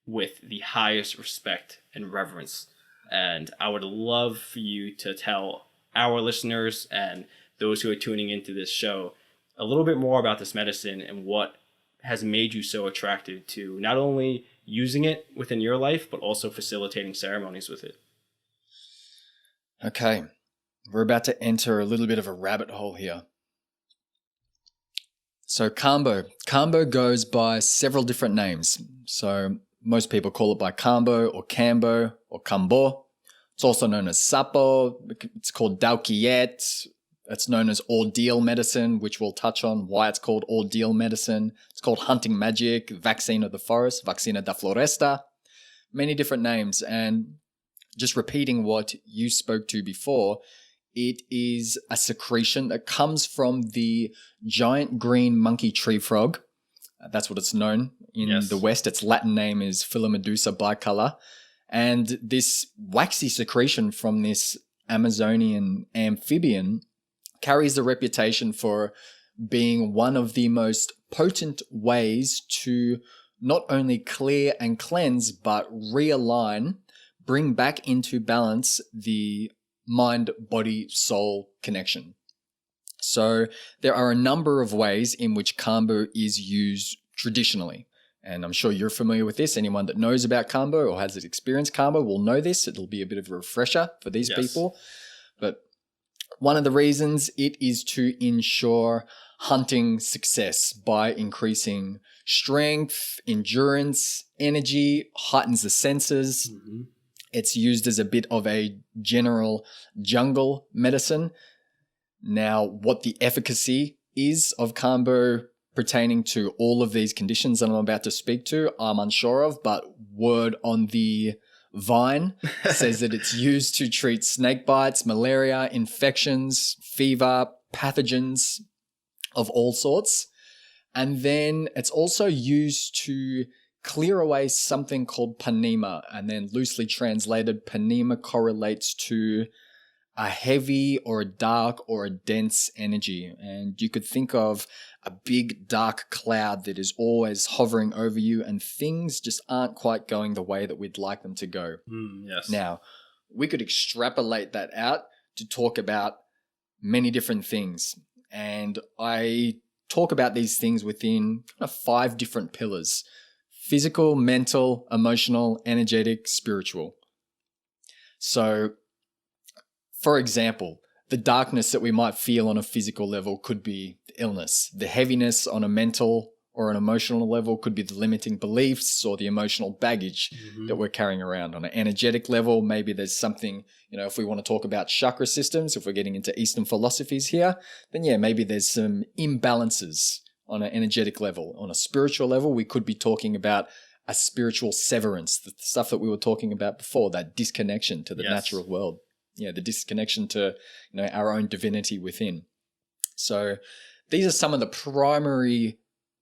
with the highest respect and reverence. And I would love for you to tell our listeners and those who are tuning into this show a little bit more about this medicine and what has made you so attracted to not only using it within your life, but also facilitating ceremonies with it. Okay, we're about to enter a little bit of a rabbit hole here. So Kambo. Kambo goes by several different names. So most people call it by Kambo or Kambo or Kambo. It's also known as Sapo. It's called Daukiet. It's known as ordeal medicine, which we'll touch on why it's called ordeal medicine. It's called hunting magic, vaccine of the forest, vaccina da floresta. Many different names. And just repeating what you spoke to before, it is a secretion that comes from the giant green monkey tree frog. That's what it's known in the West. Its Latin name is Philomedusa bicolor. And this waxy secretion from this Amazonian amphibian carries the reputation for being one of the most potent ways to not only clear and cleanse, but realign, bring back into balance the mind, body, soul connection. So there are a number of ways in which Kambo is used traditionally. And I'm sure you're familiar with this. Anyone that knows about Kambo or has experienced Kambo will know this. It'll be a bit of a refresher for these people. But one of the reasons it is to ensure hunting success by increasing strength, endurance, energy, heightens the senses. Mm-hmm. It's used as a bit of a general jungle medicine. Now, what the efficacy is of Kambo pertaining to all of these conditions that I'm about to speak to, I'm unsure of, but word on the vine says that it's used to treat snake bites, malaria, infections, fever, pathogens of all sorts. And then it's also used to clear away something called panema, and then loosely translated, panema correlates to a heavy or a dark or a dense energy. And you could think of a big dark cloud that is always hovering over you and things just aren't quite going the way that we'd like them to go. Yes. Now, we could extrapolate that out to talk about many different things. And I talk about these things within 5 different pillars: physical, mental, emotional, energetic, spiritual. So, for example, the darkness that we might feel on a physical level could be illness. The heaviness on a mental or an emotional level could be the limiting beliefs or the emotional baggage that we're carrying around. On an energetic level, maybe there's something, if we want to talk about chakra systems, if we're getting into Eastern philosophies here, then maybe there's some imbalances on an energetic level. On a spiritual level, we could be talking about a spiritual severance, the stuff that we were talking about before, that disconnection to the natural world. The disconnection to, our own divinity within. So these are some of the primary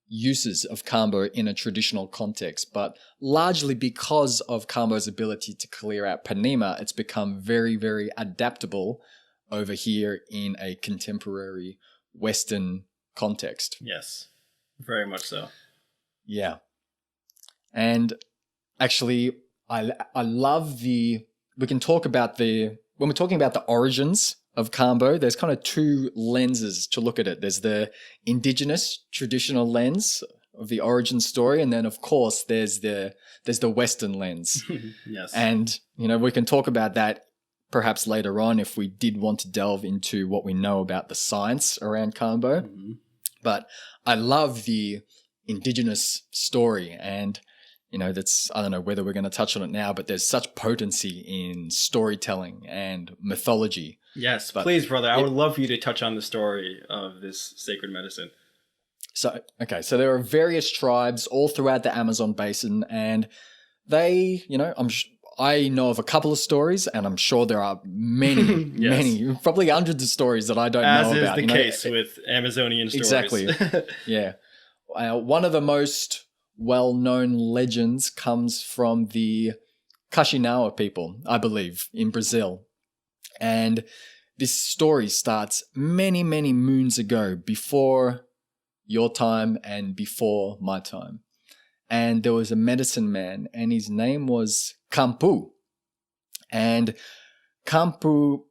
uses of Kambo in a traditional context, but largely because of Kambo's ability to clear out panema, it's become very, very adaptable over here in a contemporary Western context. Yes, very much so. Yeah. And actually, I love we can talk about when we're talking about the origins of Kambo, there's kind of 2 lenses to look at it. There's the indigenous traditional lens origin story, and then of course there's the Western lens. Yes. And we can talk about that perhaps later on if we did want to delve into what we know about the science around Kambo. Mm-hmm. But I love the indigenous story, and that's, I don't know whether we're going to touch on it now, but there's such potency in storytelling and mythology. Yes, please, brother. I would love for you to touch on the story of this sacred medicine. So there are various tribes all throughout the Amazon basin, and they, I know of a couple of stories, and I'm sure there are many, many, probably hundreds of stories that I don't know about. As is the case with Amazonian stories. Exactly. Yeah. One of the most well-known legends comes from the Kaxinawa people, I believe, in Brazil. And this story starts many, many moons ago, before your time and before my time. And there was a medicine man, and his name was Kampu. And Kampu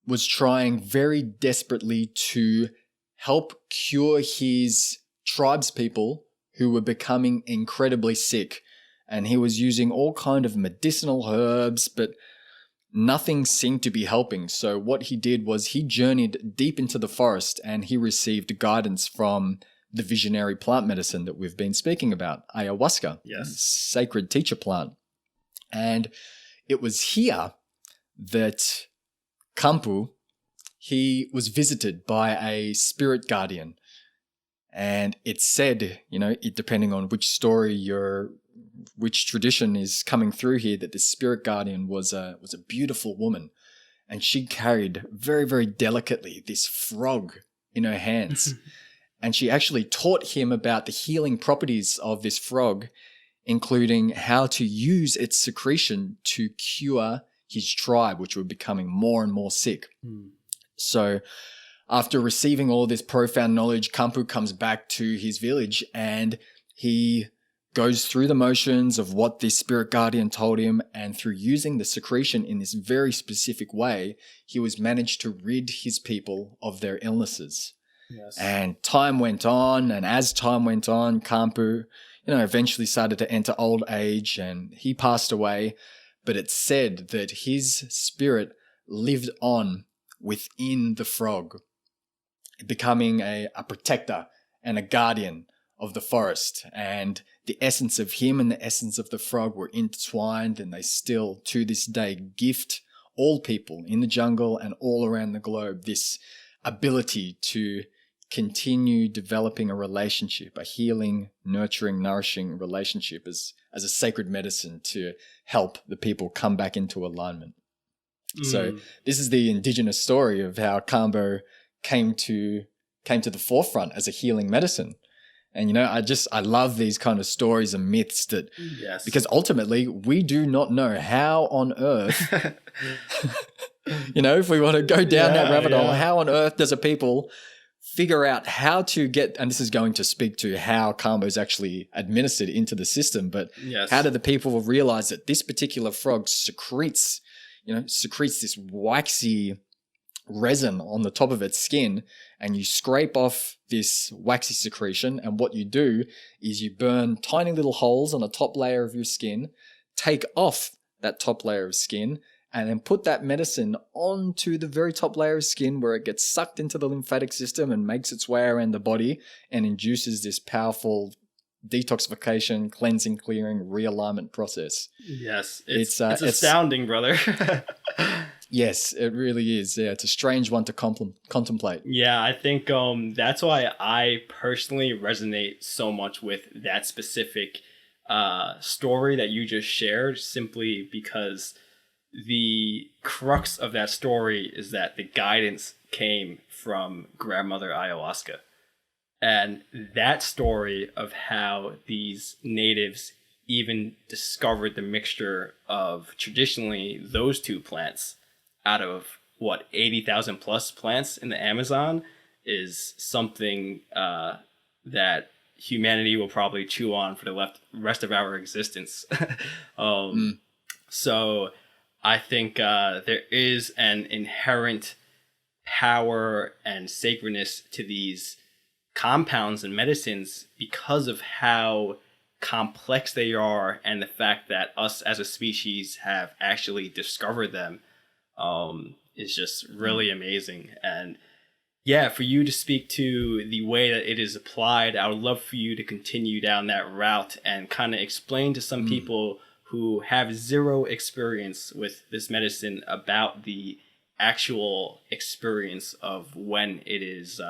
was trying very desperately to help cure his tribespeople who were becoming incredibly sick. And he was using all kind of medicinal herbs, but nothing seemed to be helping. So what he did was he journeyed deep into the forest, and he received guidance from the visionary plant medicine that we've been speaking about, ayahuasca, sacred teacher plant. And it was here that Kampu, he was visited by a spirit guardian. And it's said, depending on which story which tradition is coming through here, that this spirit guardian was a beautiful woman, and she carried very, very delicately this frog in her hands. And she actually taught him about the healing properties of this frog, including how to use its secretion to cure his tribe, which were becoming more and more sick. So after receiving all this profound knowledge, Kampu comes back to his village, and he goes through the motions of what this spirit guardian told him, and through using the secretion in this very specific way, he was managed to rid his people of their illnesses. Yes. And time went on, and as time went on, Kampu, eventually started to enter old age, and he passed away. But it's said that his spirit lived on within the frog, becoming a protector and a guardian of the forest. And the essence of him and the essence of the frog were intertwined, and they still, to this day, gift all people in the jungle and all around the globe this ability to continue developing a relationship, a healing, nurturing, nourishing relationship as a sacred medicine to help the people come back into alignment. So this is the indigenous story of how Kambo came to the forefront as a healing medicine. And, I love these kind of stories and myths that, because ultimately we do not know how on earth, if we want to go down that rabbit hole, how on earth does a people figure out how to get, and this is going to speak to how Kambo is actually administered into the system, but how do the people realize that this particular frog secretes this waxy resin on the top of its skin, and you scrape off this waxy secretion, and what you do is you burn tiny little holes on the top layer of your skin, take off that top layer of skin, and then put that medicine onto the very top layer of skin, where it gets sucked into the lymphatic system and makes its way around the body and induces this powerful detoxification, cleansing, clearing, realignment process. Yes, it's astounding, brother. Yes, it really is. Yeah, it's a strange one to contemplate. Yeah, I think that's why I personally resonate so much with that specific story that you just shared, simply because the crux of that story is that the guidance came from grandmother ayahuasca. And that story of how these natives even discovered the mixture of traditionally those two plants out of 80,000 plus plants in the Amazon is something that humanity will probably chew on for the rest of our existence. So I think there is an inherent power and sacredness to these compounds and medicines because of how complex they are, and the fact that us as a species have actually discovered them is just really amazing. And yeah, for you to speak to the way that it is applied, I would love for you to continue down that route and kind of explain to some people who have zero experience with this medicine about the actual experience of when it is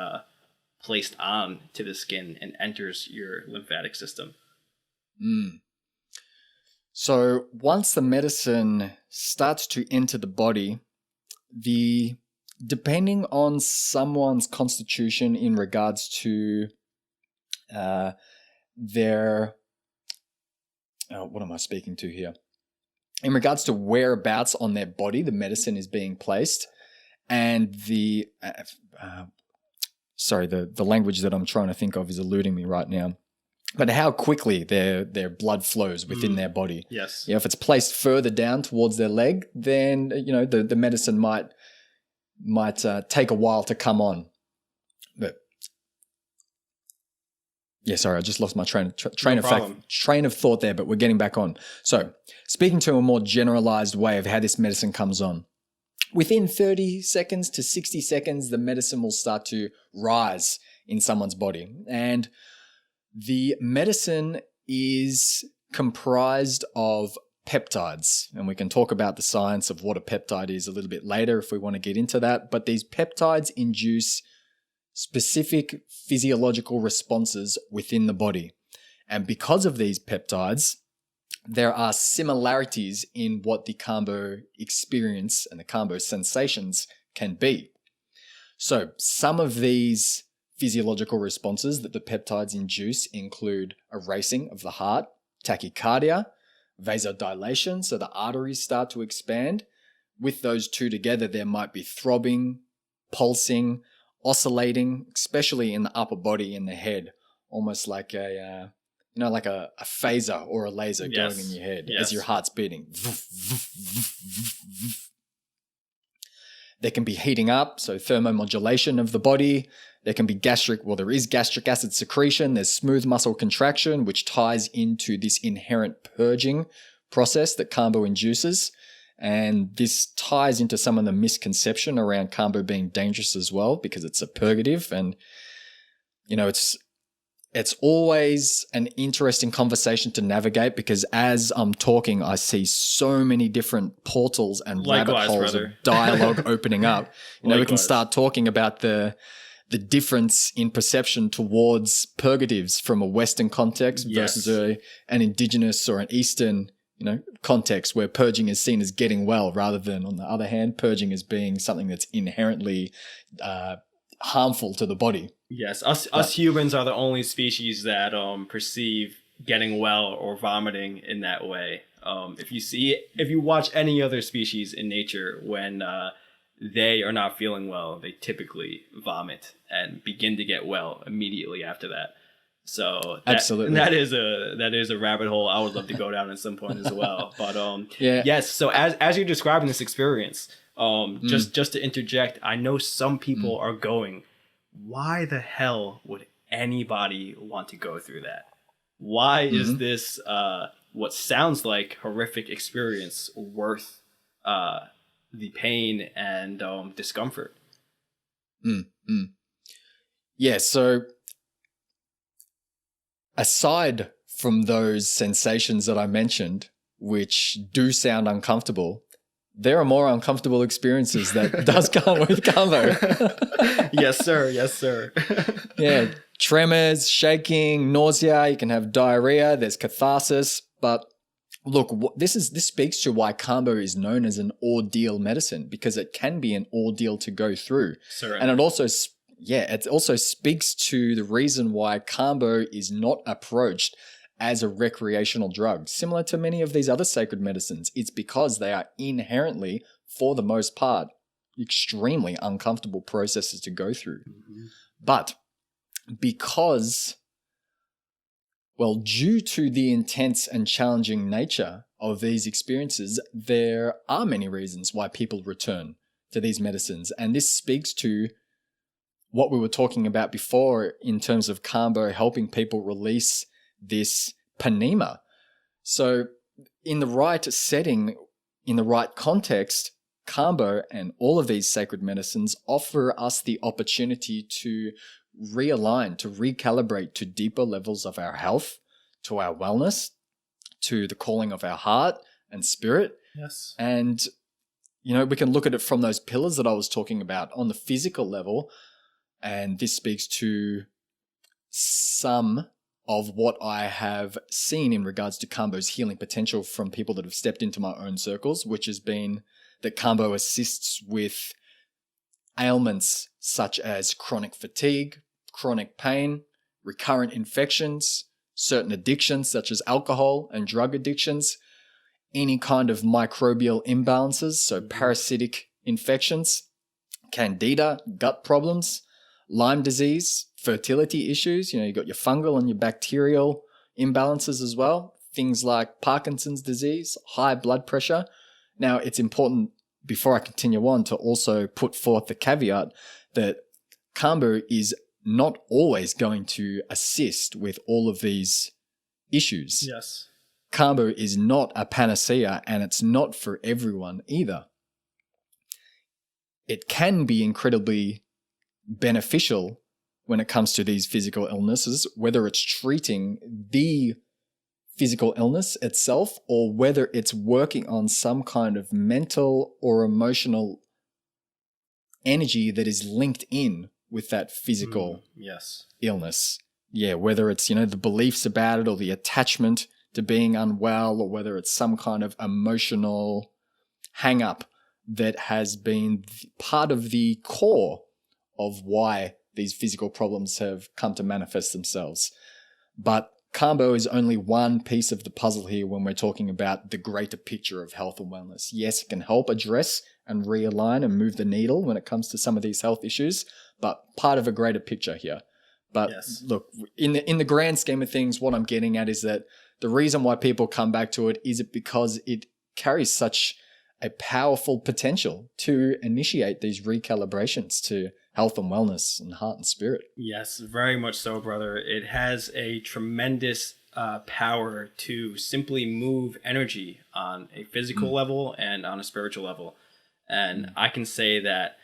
placed on to the skin and enters your lymphatic system. So once the medicine starts to enter the body, depending on someone's constitution in regards to their what am I speaking to here? In regards to whereabouts on their body the medicine is being placed, and the language that I'm trying to think of is eluding me right now. But how quickly their blood flows within their body. Yes. Yeah, if it's placed further down towards their leg, then the medicine might take a while to come on. But yeah, sorry, I just lost my train of thought there, but we're getting back on. So, speaking to a more generalized way of how this medicine comes on. Within 30 seconds to 60 seconds, the medicine will start to rise in someone's body. And the medicine is comprised of peptides. And we can talk about the science of what a peptide is a little bit later if we want to get into that. But these peptides induce specific physiological responses within the body. And because of these peptides, there are similarities in what the Kambo experience and the Kambo sensations can be. So some of these physiological responses that the peptides induce include a racing of the heart, tachycardia, vasodilation, so the arteries start to expand. With those two together, there might be throbbing, pulsing, oscillating, especially in the upper body, in the head, almost like a phaser or a laser going in your head as your heart's beating. There can be heating up, so thermomodulation of the body. There can be there is gastric acid secretion. There's smooth muscle contraction, which ties into this inherent purging process that Kambo induces. And this ties into some of the misconception around Kambo being dangerous as well, because it's a purgative. And, it's always an interesting conversation to navigate, because as I'm talking, I see so many different portals and rabbit holes of dialogue opening up. We can start talking about the difference in perception towards purgatives from a Western context versus an indigenous or an Eastern context, where purging is seen as getting well, rather than, on the other hand, purging as being something that's inherently harmful to the body. Yes, us humans are the only species that perceive getting well or vomiting in that way. If you watch any other species in nature, when they are not feeling well, they typically vomit and begin to get well immediately after that. So absolutely, that is a rabbit hole I would love to go down at some point as well. But yes. So as you're describing this experience, just to interject, I know some people are going, why the hell would anybody want to go through that? Why is this what sounds like horrific experience worth the pain and discomfort? Yeah. So, aside from those sensations that I mentioned, which do sound uncomfortable, there are more uncomfortable experiences that does come with Kambo. Yes, sir. Yes, sir. Yeah. Tremors, shaking, nausea. You can have diarrhea. There's catharsis. But look, this speaks to why Kambo is known as an ordeal medicine, because it can be an ordeal to go through. Certainly. And it also speaks to the reason why Kambo is not approached as a recreational drug, similar to many of these other sacred medicines. It's because they are inherently, for the most part, extremely uncomfortable processes to go through. But because, due to the intense and challenging nature of these experiences, there are many reasons why people return to these medicines. And this speaks to what we were talking about before in terms of Kambo helping people release this panema. So in the right setting, in the right context, Kambo and all of these sacred medicines offer us the opportunity to realign, to recalibrate to deeper levels of our health, to our wellness, to the calling of our heart and spirit. Yes. And, we can look at it from those pillars that I was talking about on the physical level. And this speaks to some of what I have seen in regards to Kambo's healing potential from people that have stepped into my own circles, which has been that Kambo assists with ailments such as chronic fatigue, chronic pain, recurrent infections, certain addictions such as alcohol and drug addictions, any kind of microbial imbalances, so parasitic infections, candida, gut problems, Lyme disease, fertility issues. You got your fungal and your bacterial imbalances as well. Things like Parkinson's disease, high blood pressure. Now, it's important, before I continue on, to also put forth the caveat that Kambo is not always going to assist with all of these issues. Yes. Kambo is not a panacea, and it's not for everyone either. It can be incredibly beneficial when it comes to these physical illnesses, whether it's treating the physical illness itself or whether it's working on some kind of mental or emotional energy that is linked in with that physical illness. Yeah, whether it's, the beliefs about it or the attachment to being unwell, or whether it's some kind of emotional hang up that has been part of the core of why these physical problems have come to manifest themselves. But Kambo is only one piece of the puzzle here when we're talking about the greater picture of health and wellness. Yes, it can help address and realign and move the needle when it comes to some of these health issues, but part of a greater picture here. But look, in the grand scheme of things, what I'm getting at is that the reason why people come back to it is because it carries such a powerful potential to initiate these recalibrations to health and wellness and heart and spirit. Yes, very much so, brother. It has a tremendous power to simply move energy on a physical level and on a spiritual level. And I can say that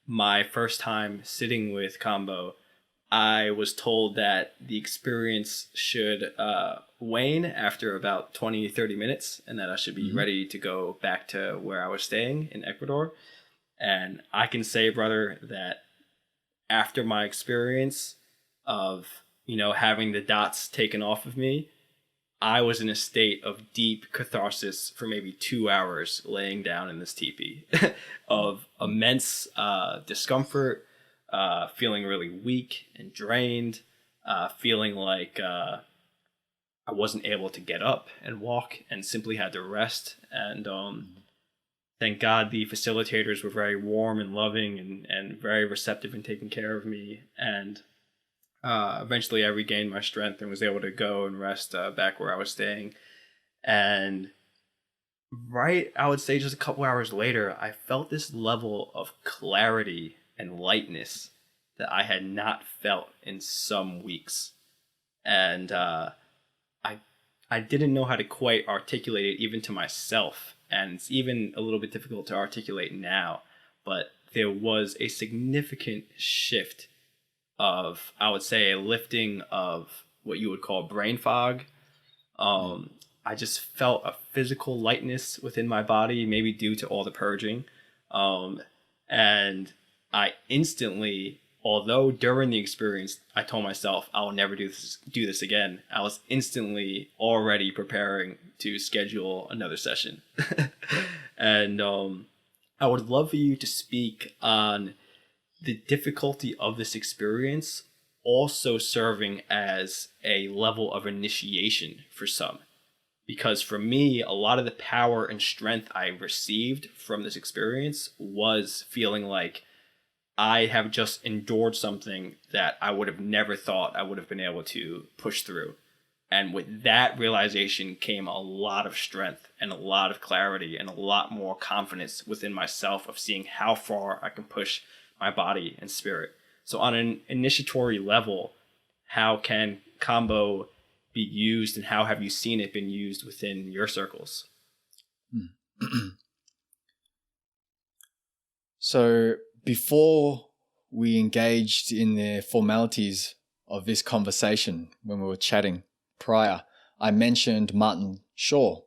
my first time sitting with Kambo, I was told that the experience should wane after about 20, 30 minutes and that I should be ready to go back to where I was staying in Ecuador. And I can say, brother, that after my experience of, having the dots taken off of me, I was in a state of deep catharsis for maybe 2 hours laying down in this teepee of immense discomfort, feeling really weak and drained, feeling like I wasn't able to get up and walk and simply had to rest. And thank God the facilitators were very warm and loving and very receptive in taking care of me. And eventually I regained my strength and was able to go and rest back where I was staying. And I would say just a couple hours later, I felt this level of clarity and lightness that I had not felt in some weeks. And I didn't know how to quite articulate it even to myself. And it's even a little bit difficult to articulate now. But there was a significant shift of, I would say, a lifting of what you would call brain fog. I just felt a physical lightness within my body, maybe due to all the purging. And I instantly, although during the experience, I told myself I will never do this again, I was instantly already preparing to schedule another session. And I would love for you to speak on the difficulty of this experience also serving as a level of initiation for some. Because for me, a lot of the power and strength I received from this experience was feeling like I have just endured something that I would have never thought I would have been able to push through. And with that realization came a lot of strength and a lot of clarity and a lot more confidence within myself of seeing how far I can push my body and spirit. So on an initiatory level, how can Kambo be used, and how have you seen it been used within your circles? So before we engaged in the formalities of this conversation, when we were chatting prior, I mentioned Martin Shaw,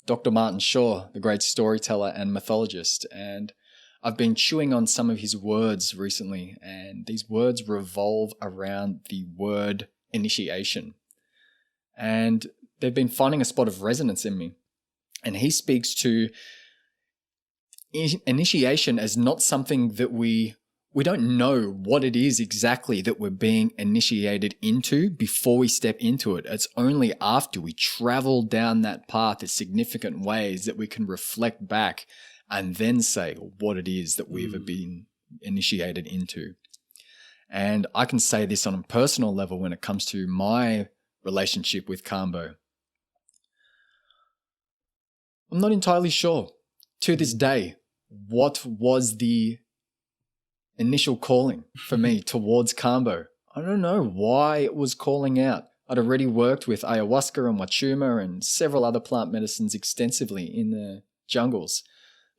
Dr. Martin Shaw, the great storyteller and mythologist. And I've been chewing on some of his words recently, and these words revolve around the word initiation. And they've been finding a spot of resonance in me. And he speaks to initiation as not something that we don't know what it is exactly that we're being initiated into before we step into it. It's only after we travel down that path in significant ways that we can reflect back and then say what it is that we've been initiated into. And I can say this on a personal level when it comes to my relationship with Kambo. I'm not entirely sure to this day what was the initial calling for me towards Kambo. I don't know why it was calling out. I'd already worked with ayahuasca and Huachuma and several other plant medicines extensively in the jungles.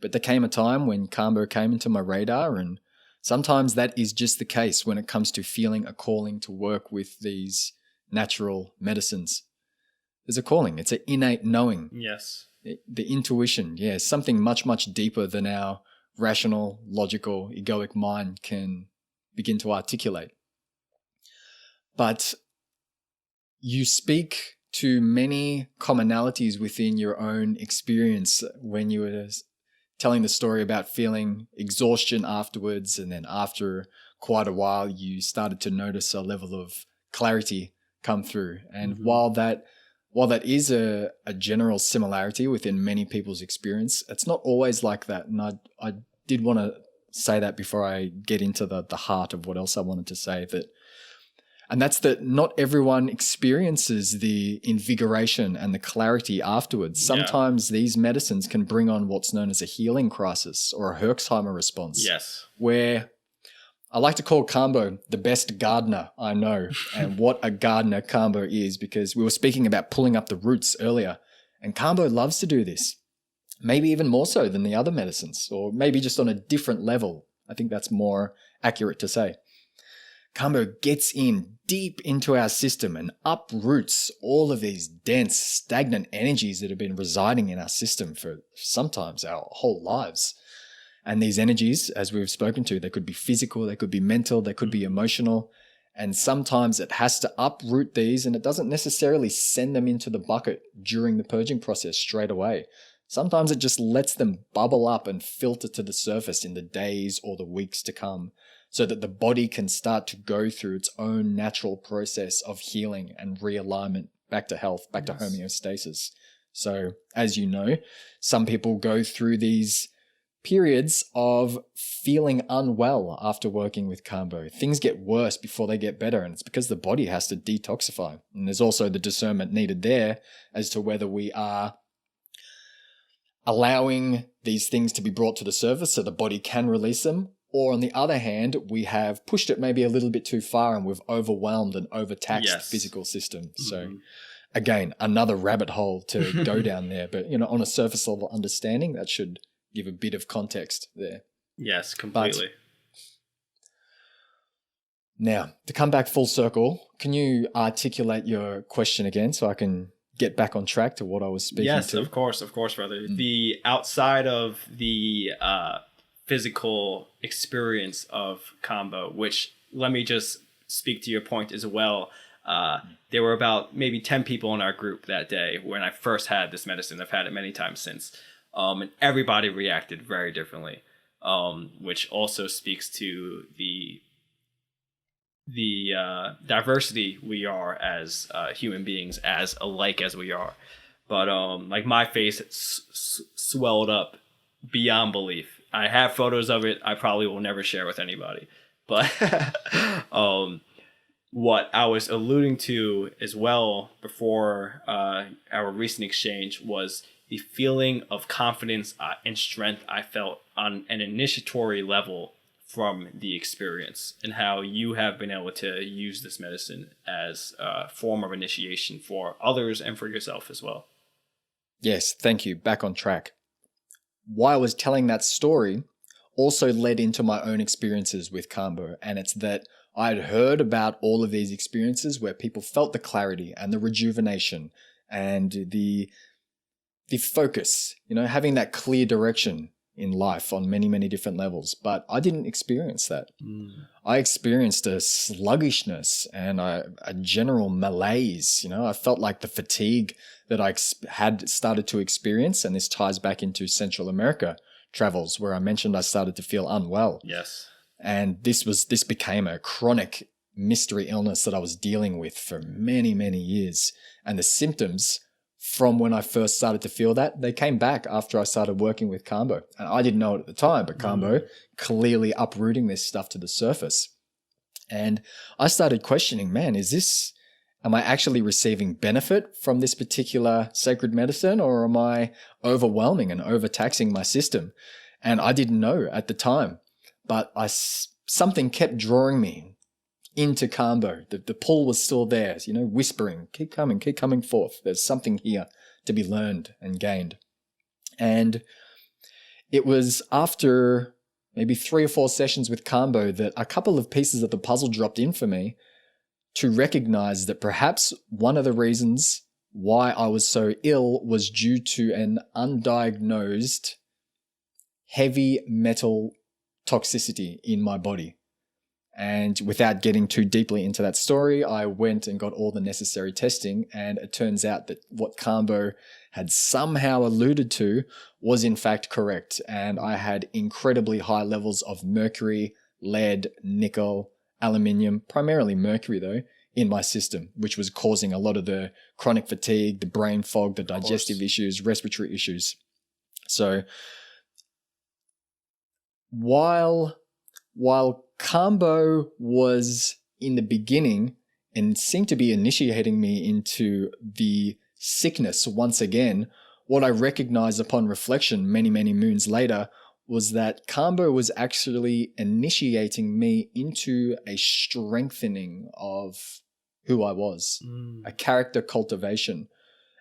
But there came a time when Kambo came into my radar, and sometimes that is just the case when it comes to feeling a calling to work with these natural medicines. There's a calling. It's an innate knowing. Yes. The intuition, something much, much deeper than our rational, logical, egoic mind can begin to articulate. But you speak to many commonalities within your own experience when you were telling the story about feeling exhaustion afterwards, and then after quite a while you started to notice a level of clarity come through. And while that is a general similarity within many people's experience, it's not always like that. And I did want to say that before I get into the heart of what else I wanted to say, and that's that not everyone experiences the invigoration and the clarity afterwards. Sometimes these medicines can bring on what's known as a healing crisis or a Herxheimer response. Yes. Where I like to call Kambo the best gardener I know, and what a gardener Kambo is, because we were speaking about pulling up the roots earlier, and Kambo loves to do this, maybe even more so than the other medicines, or maybe just on a different level. I think that's more accurate to say. Kambo gets in deep into our system and uproots all of these dense, stagnant energies that have been residing in our system for sometimes our whole lives. And these energies, as we've spoken to, they could be physical, they could be mental, they could be emotional. And sometimes it has to uproot these, and it doesn't necessarily send them into the bucket during the purging process straight away. Sometimes it just lets them bubble up and filter to the surface in the days or the weeks to come, so that the body can start to go through its own natural process of healing and realignment back to health, back to homeostasis. So, as you know, some people go through these periods of feeling unwell after working with Kambo. Things get worse before they get better, and it's because the body has to detoxify. And there's also the discernment needed there as to whether we are allowing these things to be brought to the surface so the body can release them, or on the other hand, we have pushed it maybe a little bit too far and we've overwhelmed and overtaxed the physical system. So again, another rabbit hole to go down there, but on a surface level understanding, that should give a bit of context there. Yes, completely. Now, to come back full circle, can you articulate your question again so I can get back on track to what I was speaking to? Yes, of course, brother. The outside of the physical experience of Kambo, which, let me just speak to your point as well. There were about maybe 10 people in our group that day when I first had this medicine. I've had it many times since. And everybody reacted very differently, which also speaks to the diversity we are as human beings, as alike as we are. But like my face swelled up beyond belief. I have photos of it. I probably will never share with anybody. But what I was alluding to as well before our recent exchange was the feeling of confidence and strength I felt on an initiatory level from the experience and how you have been able to use this medicine as a form of initiation for others and for yourself as well. Yes, thank you. Back on track. Why I was telling that story also led into my own experiences with Kambo, and it's that I'd heard about all of these experiences where people felt the clarity and the rejuvenation and the focus, having that clear direction in life on many, many different levels. But I didn't experience that. I experienced a sluggishness and a general malaise. I felt like the fatigue that I had started to experience, and this ties back into Central America travels where I mentioned I started to feel unwell. Yes. And this became a chronic mystery illness that I was dealing with for many, many years. And the symptoms from when I first started to feel that, they came back after I started working with Kambo. And I didn't know it at the time, but Kambo clearly uprooting this stuff to the surface. And I started questioning, man, am I actually receiving benefit from this particular sacred medicine, or am I overwhelming and overtaxing my system? And I didn't know at the time, but something kept drawing me into Kambo. The pull was still there, whispering, keep coming forth. There's something here to be learned and gained. And it was after maybe 3 or 4 sessions with Kambo that a couple of pieces of the puzzle dropped in for me to recognize that perhaps one of the reasons why I was so ill was due to an undiagnosed heavy metal toxicity in my body. And without getting too deeply into that story, I went and got all the necessary testing, and it turns out that what Kambo had somehow alluded to was in fact correct. And I had incredibly high levels of mercury, lead, nickel, aluminium, primarily mercury though, in my system, which was causing a lot of the chronic fatigue, the brain fog, the digestive issues, respiratory issues. So while Kambo was in the beginning and seemed to be initiating me into the sickness once again, what I recognized upon reflection many, many moons later was that Kambo was actually initiating me into a strengthening of who I was, a character cultivation.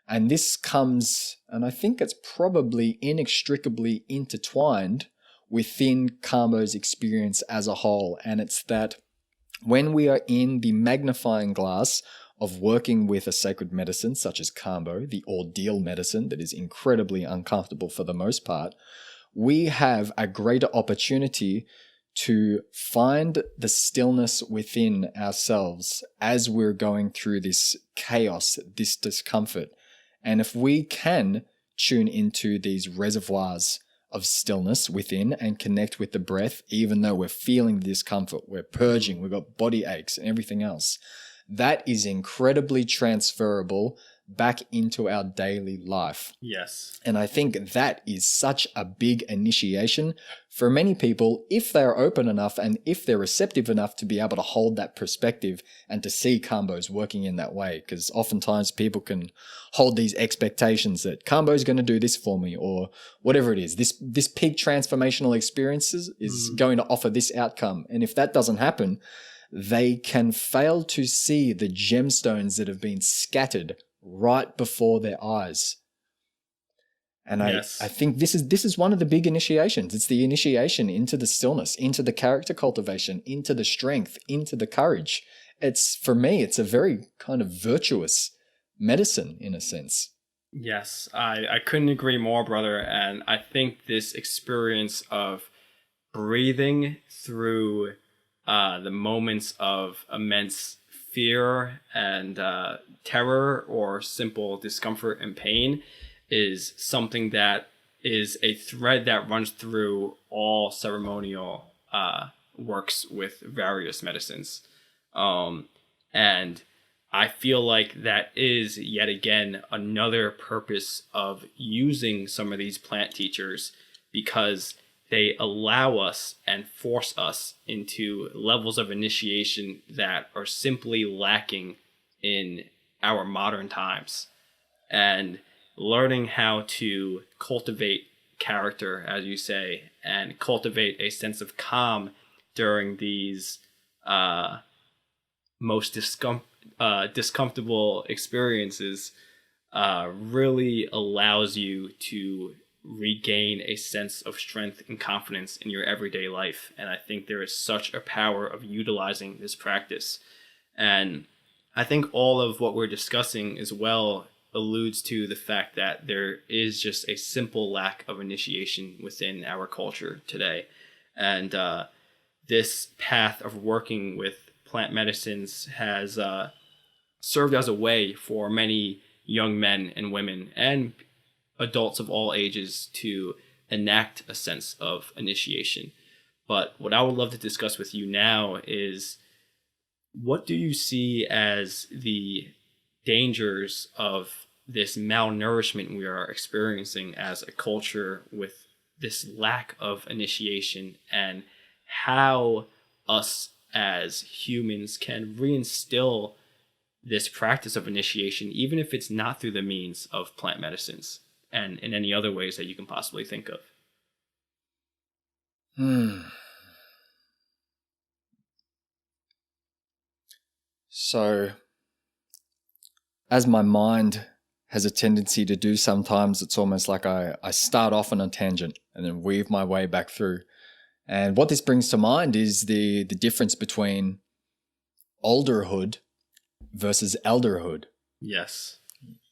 And this comes, and I think it's probably inextricably intertwined within Kambo's experience as a whole. And it's that when we are in the magnifying glass of working with a sacred medicine such as Kambo, the ordeal medicine that is incredibly uncomfortable for the most part, we have a greater opportunity to find the stillness within ourselves as we're going through this chaos, this discomfort. And if we can tune into these reservoirs of stillness within and connect with the breath, even though we're feeling the discomfort, we're purging, we've got body aches and everything else, that is incredibly transferable back into our daily life. Yes. And I think that is such a big initiation for many people if they're open enough and if they're receptive enough to be able to hold that perspective and to see Kambos working in that way. Because oftentimes people can hold these expectations that Kambo's going to do this for me or whatever it is. This peak transformational experiences is going to offer this outcome. And if that doesn't happen, they can fail to see the gemstones that have been scattered right before their eyes. And I think this is one of the big initiations. It's the initiation into the stillness, into the character cultivation, into the strength, into the courage. For me, it's a very kind of virtuous medicine in a sense. Yes, I couldn't agree more, brother. And I think this experience of breathing through the moments of immense fear and terror or simple discomfort and pain is something that is a thread that runs through all ceremonial works with various medicines. And I feel like that is yet again another purpose of using some of these plant teachers, because they allow us and force us into levels of initiation that are simply lacking in our modern times. And learning how to cultivate character, as you say, and cultivate a sense of calm during these most discomfortable experiences really allows you to regain a sense of strength and confidence in your everyday life. And I think there is such a power of utilizing this practice. And I think all of what we're discussing as well alludes to the fact that there is just a simple lack of initiation within our culture today. And this path of working with plant medicines has served as a way for many young men and women and adults of all ages to enact a sense of initiation. But what I would love to discuss with you now is, what do you see as the dangers of this malnourishment we are experiencing as a culture with this lack of initiation, and how us as humans can reinstill this practice of initiation, even if it's not through the means of plant medicines and in any other ways that you can possibly think of? So, as my mind has a tendency to do sometimes, it's almost like I start off on a tangent and then weave my way back through. And what this brings to mind is the difference between olderhood versus elderhood. Yes.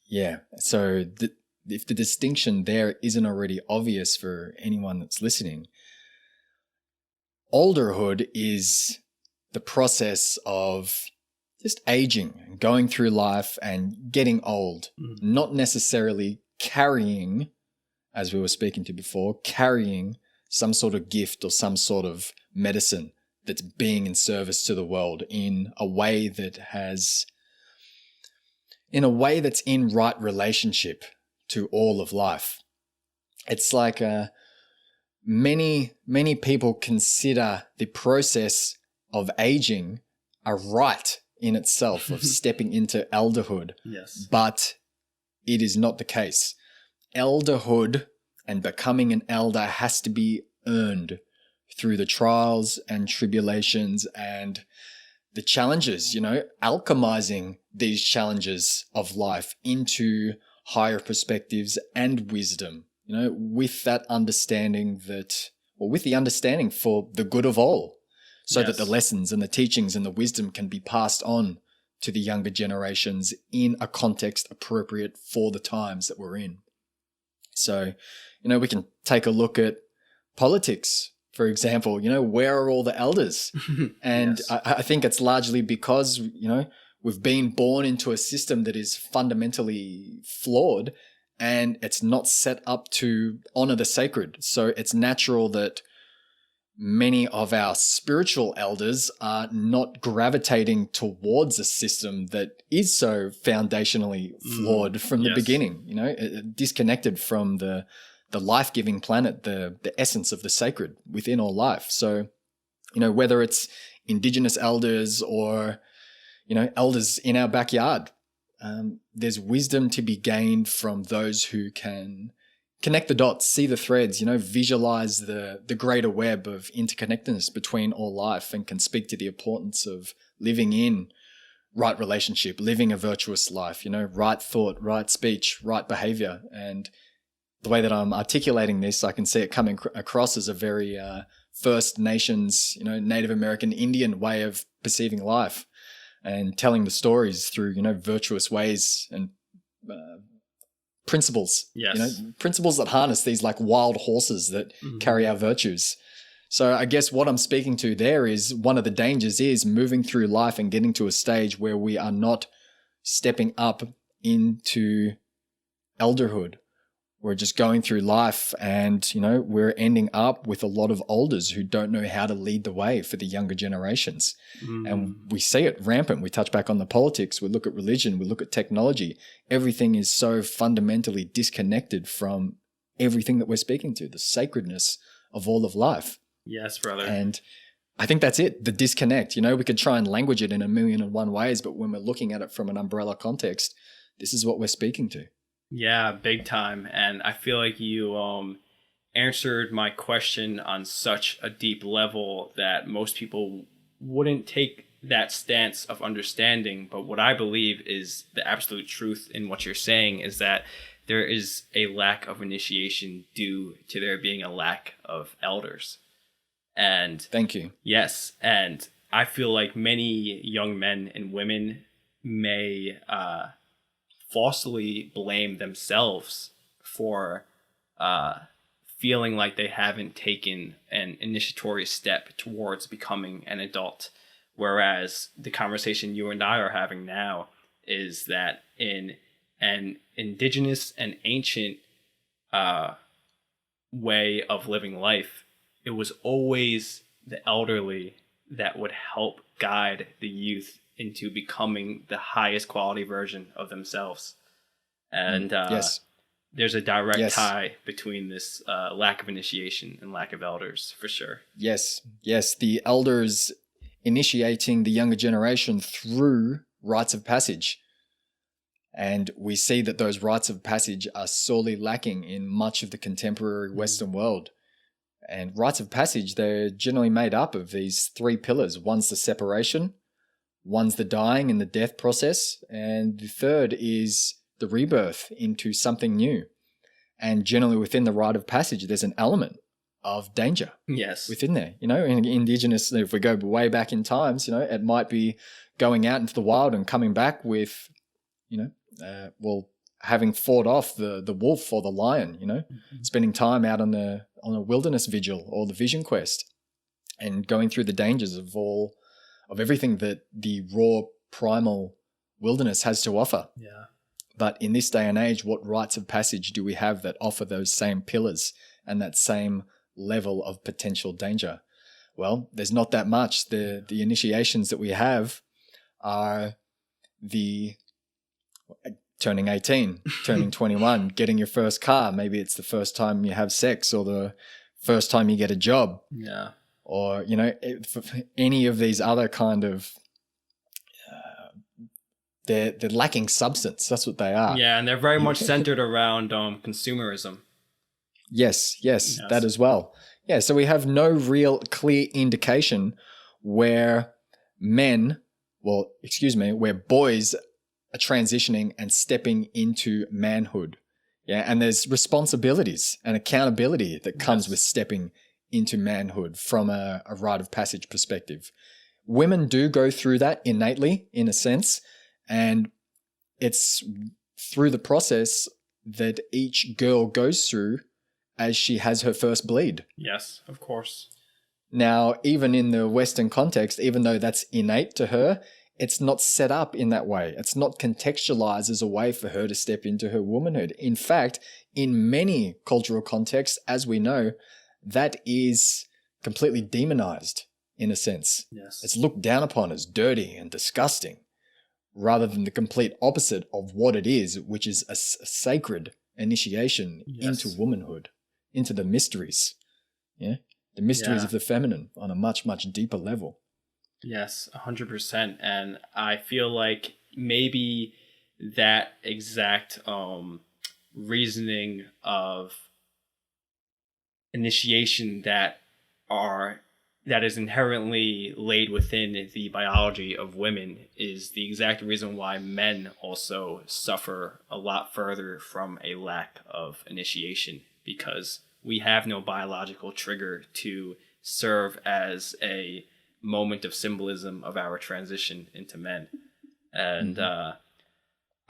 Yeah. So if the distinction there isn't already obvious for anyone that's listening, olderhood is the process of just aging, going through life and getting old, not necessarily carrying, as we were speaking to before, carrying some sort of gift or some sort of medicine that's being in service to the world in a way that's in right relationship to all of life. It's like many people consider the process of aging a rite in itself of stepping into elderhood. Yes. But it is not the case. Elderhood and becoming an elder has to be earned through the trials and tribulations and the challenges, alchemizing these challenges of life into higher perspectives and wisdom, with that understanding with the understanding for the good of all. So that the lessons and the teachings and the wisdom can be passed on to the younger generations in a context appropriate for the times that we're in. So, we can take a look at politics, for example. Where are all the elders? And yes. I think it's largely because, we've been born into a system that is fundamentally flawed and it's not set up to honor the sacred. So it's natural that many of our spiritual elders are not gravitating towards a system that is so foundationally flawed from the beginning, disconnected from the life-giving planet, the essence of the sacred within all life. So, whether it's indigenous elders or, elders in our backyard, there's wisdom to be gained from those who can connect the dots, see the threads, visualize the greater web of interconnectedness between all life, and can speak to the importance of living in right relationship, living a virtuous life, right thought, right speech, right behavior. And the way that I'm articulating this, I can see it coming across as a very First Nations, Native American Indian way of perceiving life and telling the stories through, virtuous ways and principles, principles that harness these like wild horses that carry our virtues. So I guess what I'm speaking to there is one of the dangers is moving through life and getting to a stage where we are not stepping up into elderhood. We're just going through life and, we're ending up with a lot of elders who don't know how to lead the way for the younger generations. And we see it rampant. We touch back on the politics. We look at religion. We look at technology. Everything is so fundamentally disconnected from everything that we're speaking to, the sacredness of all of life. Yes, brother. And I think that's it, the disconnect. We could try and language it in a million and one ways, but when we're looking at it from an umbrella context, this is what we're speaking to. Yeah, big time. And I feel like you answered my question on such a deep level that most people wouldn't take that stance of understanding. But what I believe is the absolute truth in what you're saying is that there is a lack of initiation due to there being a lack of elders. And thank you. Yes. And I feel like many young men and women may falsely blame themselves for feeling like they haven't taken an initiatory step towards becoming an adult. Whereas the conversation you and I are having now is that in an indigenous and ancient way of living life, it was always the elderly that would help guide the youth into becoming the highest quality version of themselves. And yes. There's a direct tie between this lack of initiation and lack of elders, for sure. Yes. The elders initiating the younger generation through rites of passage. And we see that those rites of passage are sorely lacking in much of the contemporary Western world. And rites of passage, they're generally made up of these three pillars. One's the separation, one's the dying and the death process, and the third is the rebirth into something new. And generally within the rite of passage, there's an element of danger. Yes. Within there. In indigenous, if we go way back in times, it might be going out into the wild and coming back with, having fought off the wolf or the lion, spending time out on a wilderness vigil or the vision quest and going through the dangers of everything that the raw primal wilderness has to offer. Yeah. But in this day and age, what rites of passage do we have that offer those same pillars and that same level of potential danger? Well, there's not that much. The initiations that we have are the turning 18, turning 21, getting your first car. Maybe it's the first time you have sex or the first time you get a job. Yeah. Or, any of these other kind of, they're lacking substance. That's what they are. Yeah, and they're very much centered around consumerism. Yes, that as well. Yeah, so we have no real clear indication where where boys are transitioning and stepping into manhood. Yeah, and there's responsibilities and accountability that comes with stepping into manhood from a rite of passage perspective. Women do go through that innately, in a sense, and it's through the process that each girl goes through as she has her first bleed. Yes, of course. Now, even in the Western context, even though that's innate to her, it's not set up in that way. It's not contextualized as a way for her to step into her womanhood. In fact, in many cultural contexts, as we know, that is completely demonized in a sense. Yes. It's looked down upon as dirty and disgusting, rather than the complete opposite of what it is, which is a sacred initiation into womanhood, into the mysteries. Yeah. The mysteries of the feminine on a much, much deeper level. Yes, 100%. And I feel like maybe that exact reasoning of initiation that is inherently laid within the biology of women is the exact reason why men also suffer a lot further from a lack of initiation, because we have no biological trigger to serve as a moment of symbolism of our transition into men. And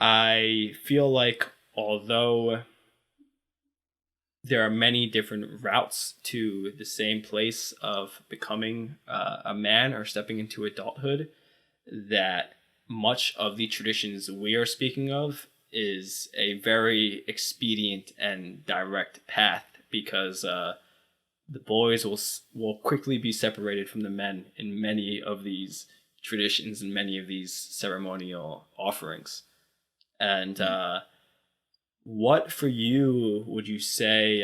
I feel like although there are many different routes to the same place of becoming a man or stepping into adulthood, that much of the traditions we are speaking of is a very expedient and direct path, because the boys will quickly be separated from the men in many of these traditions and many of these ceremonial offerings. And what for you would you say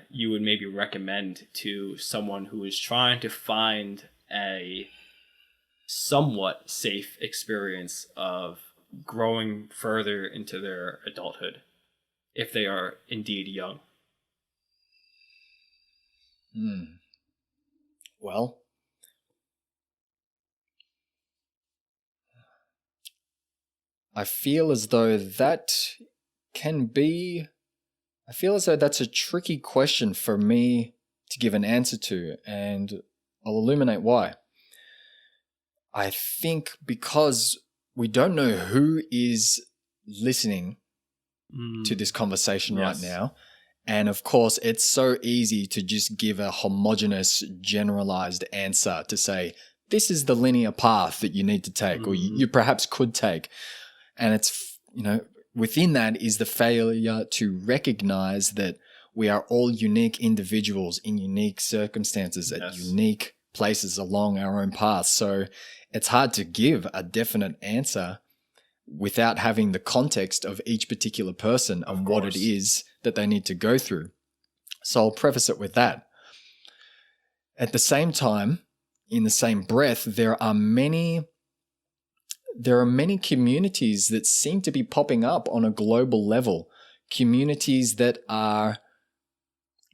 you would maybe recommend to someone who is trying to find a somewhat safe experience of growing further into their adulthood, if they are indeed young? Well, I feel as though that's a tricky question for me to give an answer to, and I'll illuminate why. I think because we don't know who is listening to this conversation right now. And of course, it's so easy to just give a homogeneous, generalized answer to say, this is the linear path that you need to take, or you perhaps could take. And it's, within that is the failure to recognize that we are all unique individuals in unique circumstances at unique places along our own paths. So it's hard to give a definite answer without having the context of each particular person and what it is that they need to go through. So I'll preface it with that. At the same time, in the same breath, there are many communities that seem to be popping up on a global level, communities that are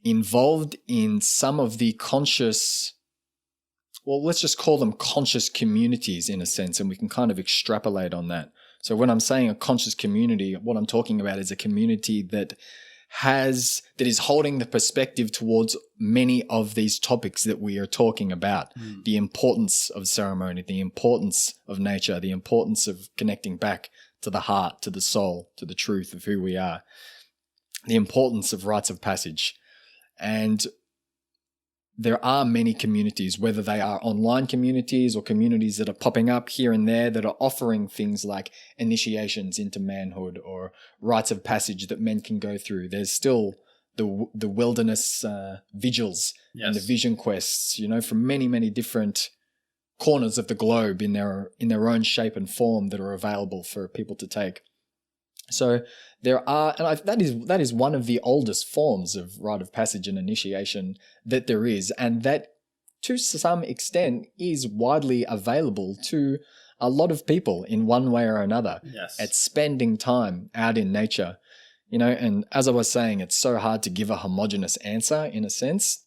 involved in some of the conscious, well, let's just call them conscious communities in a sense, and we can kind of extrapolate on that. So when I'm saying a conscious community, what I'm talking about is a community that is holding the perspective towards many of these topics that we are talking about. The importance of ceremony, the importance of nature, the importance of connecting back to the heart, to the soul, to the truth of who we are, the importance of rites of passage. And there are many communities, whether they are online communities or communities that are popping up here and there that are offering things like initiations into manhood or rites of passage that men can go through. There's still the wilderness vigils and the vision quests, from many, many different corners of the globe in their own shape and form that are available for people to take. So there are, and that is one of the oldest forms of rite of passage and initiation that there is, and that to some extent is widely available to a lot of people in one way or another. At spending time out in nature, and as I was saying, it's so hard to give a homogeneous answer in a sense,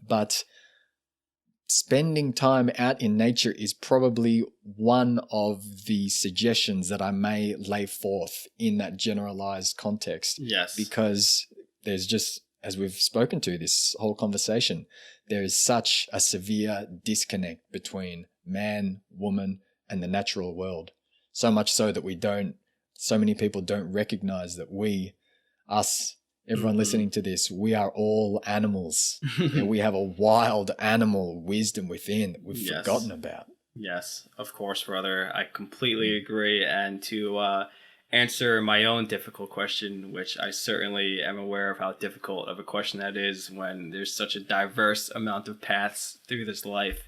but spending time out in nature is probably one of the suggestions that I may lay forth in that generalized context. Because there's just, as we've spoken to this whole conversation, there is such a severe disconnect between man, woman, and the natural world. So much so that so many people don't recognize that everyone listening to this, we are all animals. And we have a wild animal wisdom within that we've forgotten about. Yes, of course, brother. I completely agree. And to answer my own difficult question, which I certainly am aware of how difficult of a question that is when there's such a diverse amount of paths through this life.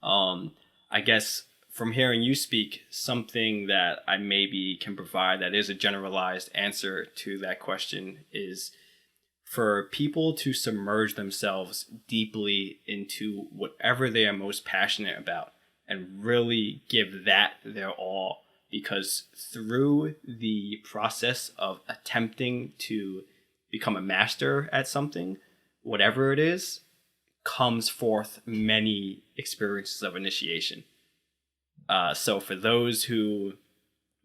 I guess from hearing you speak, something that I maybe can provide that is a generalized answer to that question is for people to submerge themselves deeply into whatever they are most passionate about and really give that their all. Because through the process of attempting to become a master at something, whatever it is, comes forth many experiences of initiation. So for those who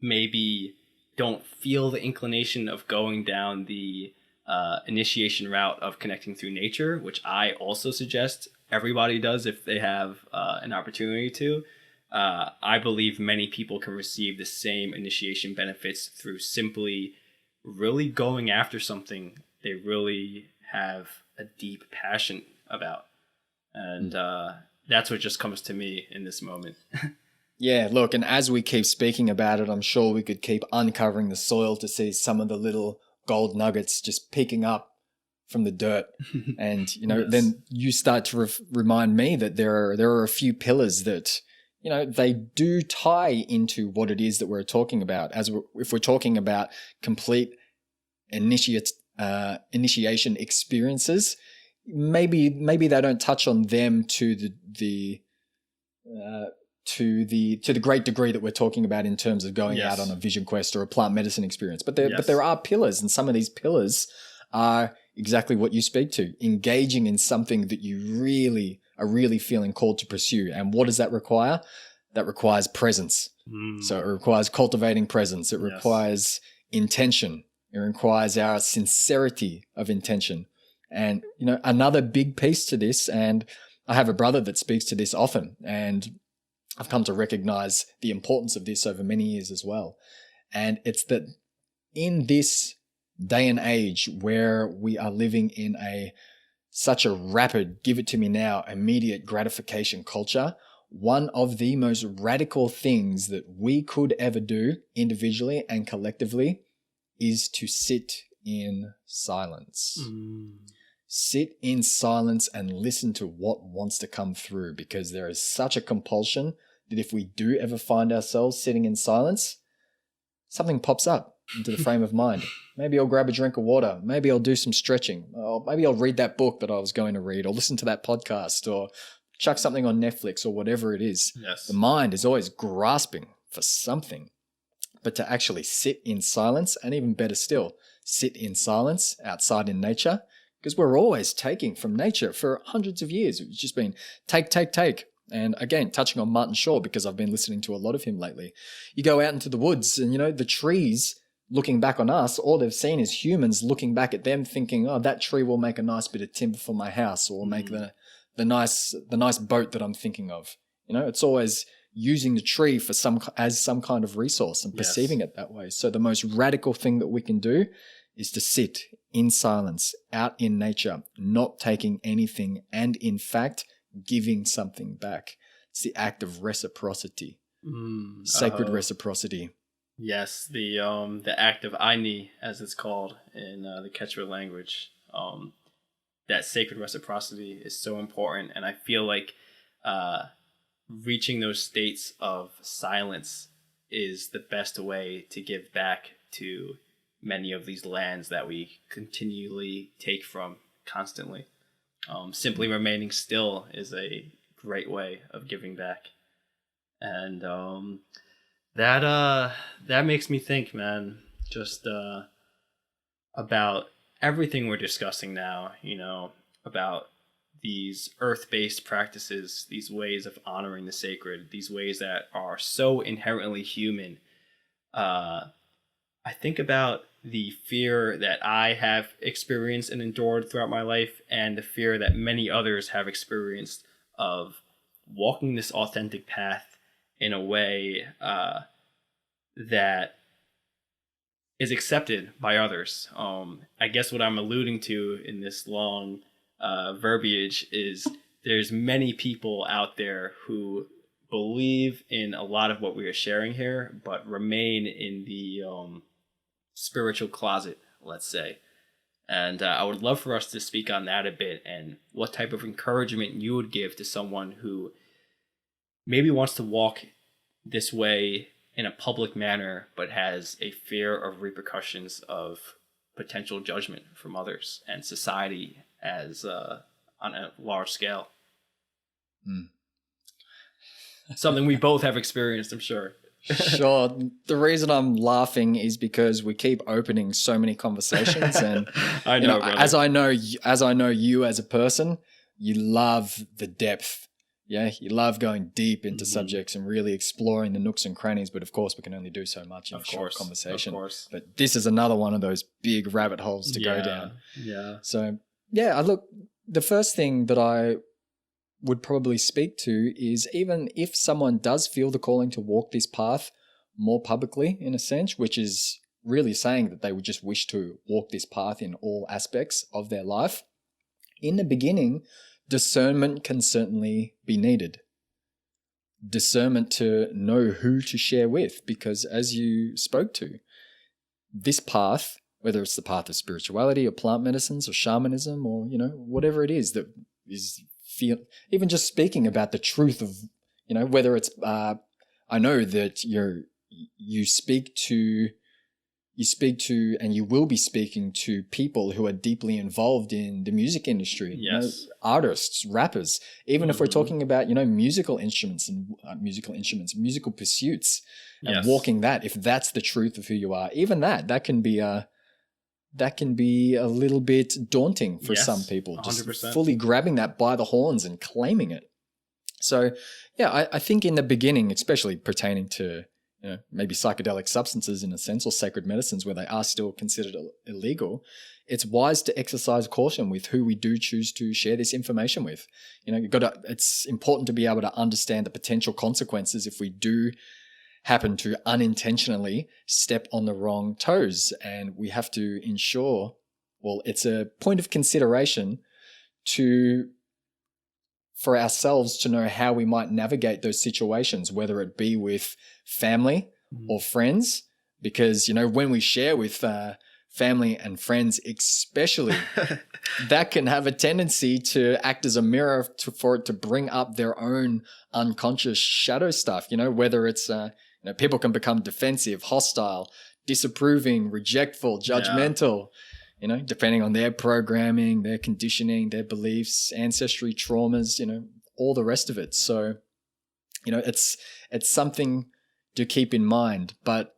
maybe don't feel the inclination of going down the initiation route of connecting through nature, which I also suggest everybody does if they have an opportunity to, I believe many people can receive the same initiation benefits through simply really going after something they really have a deep passion about. And that's what just comes to me in this moment. Yeah, look, and as we keep speaking about it, I'm sure we could keep uncovering the soil to see some of the little gold nuggets just peeking up from the dirt. And, then you start to remind me that there are a few pillars that, they do tie into what it is that we're talking about. If we're talking about complete initiation experiences, maybe they don't touch on them to the great degree that we're talking about in terms of going out on a vision quest or a plant medicine experience. But there are pillars, and some of these pillars are exactly what you speak to, engaging in something that you really are really feeling called to pursue. And what does that require? That requires presence. So it requires cultivating presence. It requires intention. It requires our sincerity of intention. And, another big piece to this, and I have a brother that speaks to this often, and I've come to recognize the importance of this over many years as well. And it's that in this day and age where we are living in such a rapid, give it to me now, immediate gratification culture, one of the most radical things that we could ever do individually and collectively is to sit in silence. Sit in silence and listen to what wants to come through, because there is such a compulsion that if we do ever find ourselves sitting in silence, something pops up into the frame of mind. Maybe I'll grab a drink of water. Maybe I'll do some stretching. Or maybe I'll read that book that I was going to read, or listen to that podcast, or chuck something on Netflix, or whatever it is. Yes. The mind is always grasping for something. But to actually sit in silence, and even better still, sit in silence outside in nature, because we're always taking from nature for hundreds of years. It's just been take. And again, touching on Martin Shaw, because I've been listening to a lot of him lately. You go out into the woods and, the trees looking back on us, all they've seen is humans looking back at them thinking, oh, that tree will make a nice bit of timber for my house, or make the nice boat that I'm thinking of. It's always using the tree as some kind of resource and perceiving it that way. So the most radical thing that we can do is to sit in silence, out in nature, not taking anything, and in fact, giving something back. It's the act of reciprocity, sacred reciprocity. Yes, the act of Aini, as it's called in the Quechua language. That sacred reciprocity is so important, and I feel like reaching those states of silence is the best way to give back to many of these lands that we continually take from constantly. Simply remaining still is a great way of giving back. And that makes me think, man, just about everything we're discussing now, about these earth-based practices, these ways of honoring the sacred, these ways that are so inherently human. I think about the fear that I have experienced and endured throughout my life, and the fear that many others have experienced of walking this authentic path in a way that is accepted by others. I guess what I'm alluding to in this long verbiage is there's many people out there who believe in a lot of what we are sharing here, but remain in the spiritual closet, let's say. And I would love for us to speak on that a bit, and what type of encouragement you would give to someone who maybe wants to walk this way in a public manner, but has a fear of repercussions of potential judgment from others and society as on a large scale. Something we both have experienced, I'm sure. Sure. The reason I'm laughing is because we keep opening so many conversations, and I know, as I know you as a person, you love the depth. Yeah, you love going deep into subjects and really exploring the nooks and crannies. But of course, we can only do so much in a short conversation. Of course. But this is another one of those big rabbit holes to go down. Yeah. So yeah, look, the first thing that I would probably speak to is, even if someone does feel the calling to walk this path more publicly, in a sense, which is really saying that they would just wish to walk this path in all aspects of their life, in the beginning, discernment can certainly be needed. Discernment to know who to share with, because as you spoke to, this path, whether it's the path of spirituality or plant medicines or shamanism or, whatever it is that is even just speaking about the truth of, whether it's, I know that you speak to and you will be speaking to people who are deeply involved in the music industry, artists, rappers, even if we're talking about, musical pursuits and walking that, if that's the truth of who you are, even that can be that can be a little bit daunting for Yes, some people, 100%. just fully grabbing that by the horns and claiming it. So, yeah, I think in the beginning, especially pertaining to maybe psychedelic substances in a sense, or sacred medicines where they are still considered illegal, it's wise to exercise caution with who we do choose to share this information with. It's important to be able to understand the potential consequences if we do happen to unintentionally step on the wrong toes. And we have to ensure, well, it's a point of consideration for ourselves to know how we might navigate those situations, whether it be with family or friends, because, when we share with family and friends especially, that can have a tendency to act as a mirror for it to bring up their own unconscious shadow stuff, whether it's, people can become defensive, hostile, disapproving, rejectful, judgmental, depending on their programming, their conditioning, their beliefs, ancestry, traumas, all the rest of it. So, it's something to keep in mind. But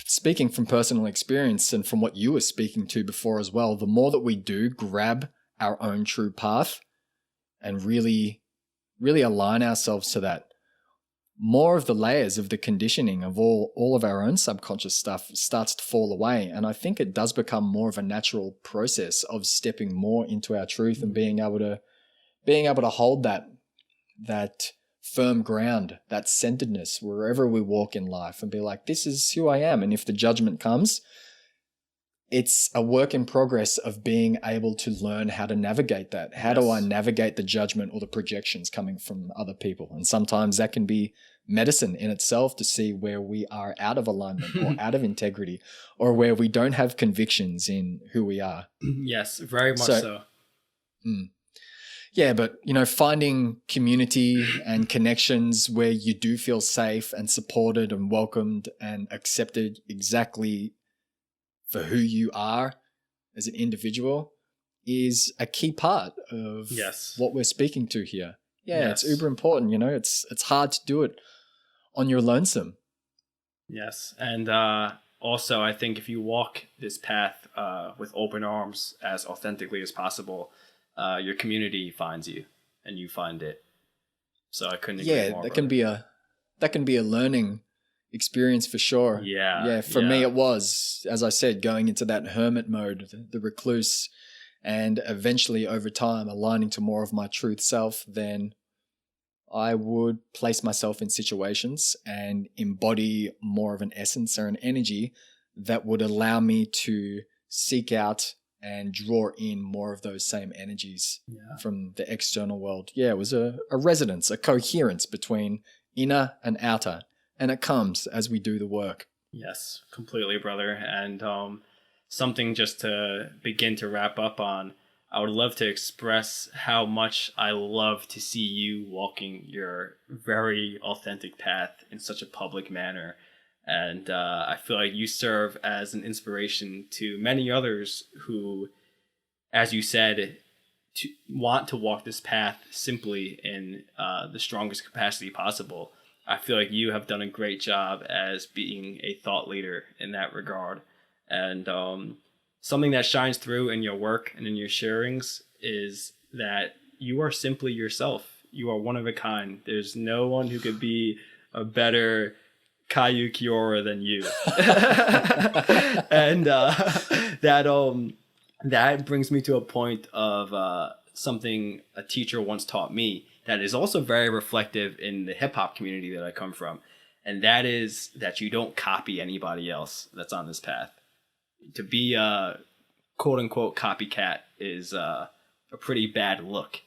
speaking from personal experience and from what you were speaking to before as well, the more that we do grab our own true path and really, really align ourselves to that, more of the layers of the conditioning of all of our own subconscious stuff starts to fall away. And I think it does become more of a natural process of stepping more into our truth and being able to hold that firm ground, that centeredness wherever we walk in life, and be like, this is who I am. And if the judgment comes, it's a work in progress of being able to learn how to navigate that. How do I navigate the judgment or the projections coming from other people? And sometimes that can be medicine in itself to see where we are out of alignment or out of integrity, or where we don't have convictions in who we are. Yes, very much so. Yeah, but, finding community and connections where you do feel safe and supported and welcomed and accepted exactly for who you are as an individual is a key part of what we're speaking to here. Yeah, it's uber important. It's hard to do it on your lonesome. Yes, and also I think if you walk this path with open arms as authentically as possible, your community finds you and you find it. So I couldn't agree more. That can be a learning experience for sure. For me it was, as I said, going into that hermit mode, the recluse, and eventually over time aligning to more of my truth self. Then I would place myself in situations and embody more of an essence or an energy that would allow me to seek out and draw in more of those same energies from the external world. It was a resonance, a coherence between inner and outer. And it comes as we do the work. Yes, completely, brother. And something just to begin to wrap up on, I would love to express how much I love to see you walking your very authentic path in such a public manner. And I feel like you serve as an inspiration to many others who, as you said, want to walk this path simply in the strongest capacity possible. I feel like you have done a great job as being a thought leader in that regard. And something that shines through in your work and in your sharings is that you are simply yourself. You are one of a kind. There's no one who could be a better Caiyu Kiora than you. And that brings me to a point of something a teacher once taught me that is also very reflective in the hip-hop community that I come from. And that is that you don't copy anybody else that's on this path. To be a quote-unquote copycat is a pretty bad look,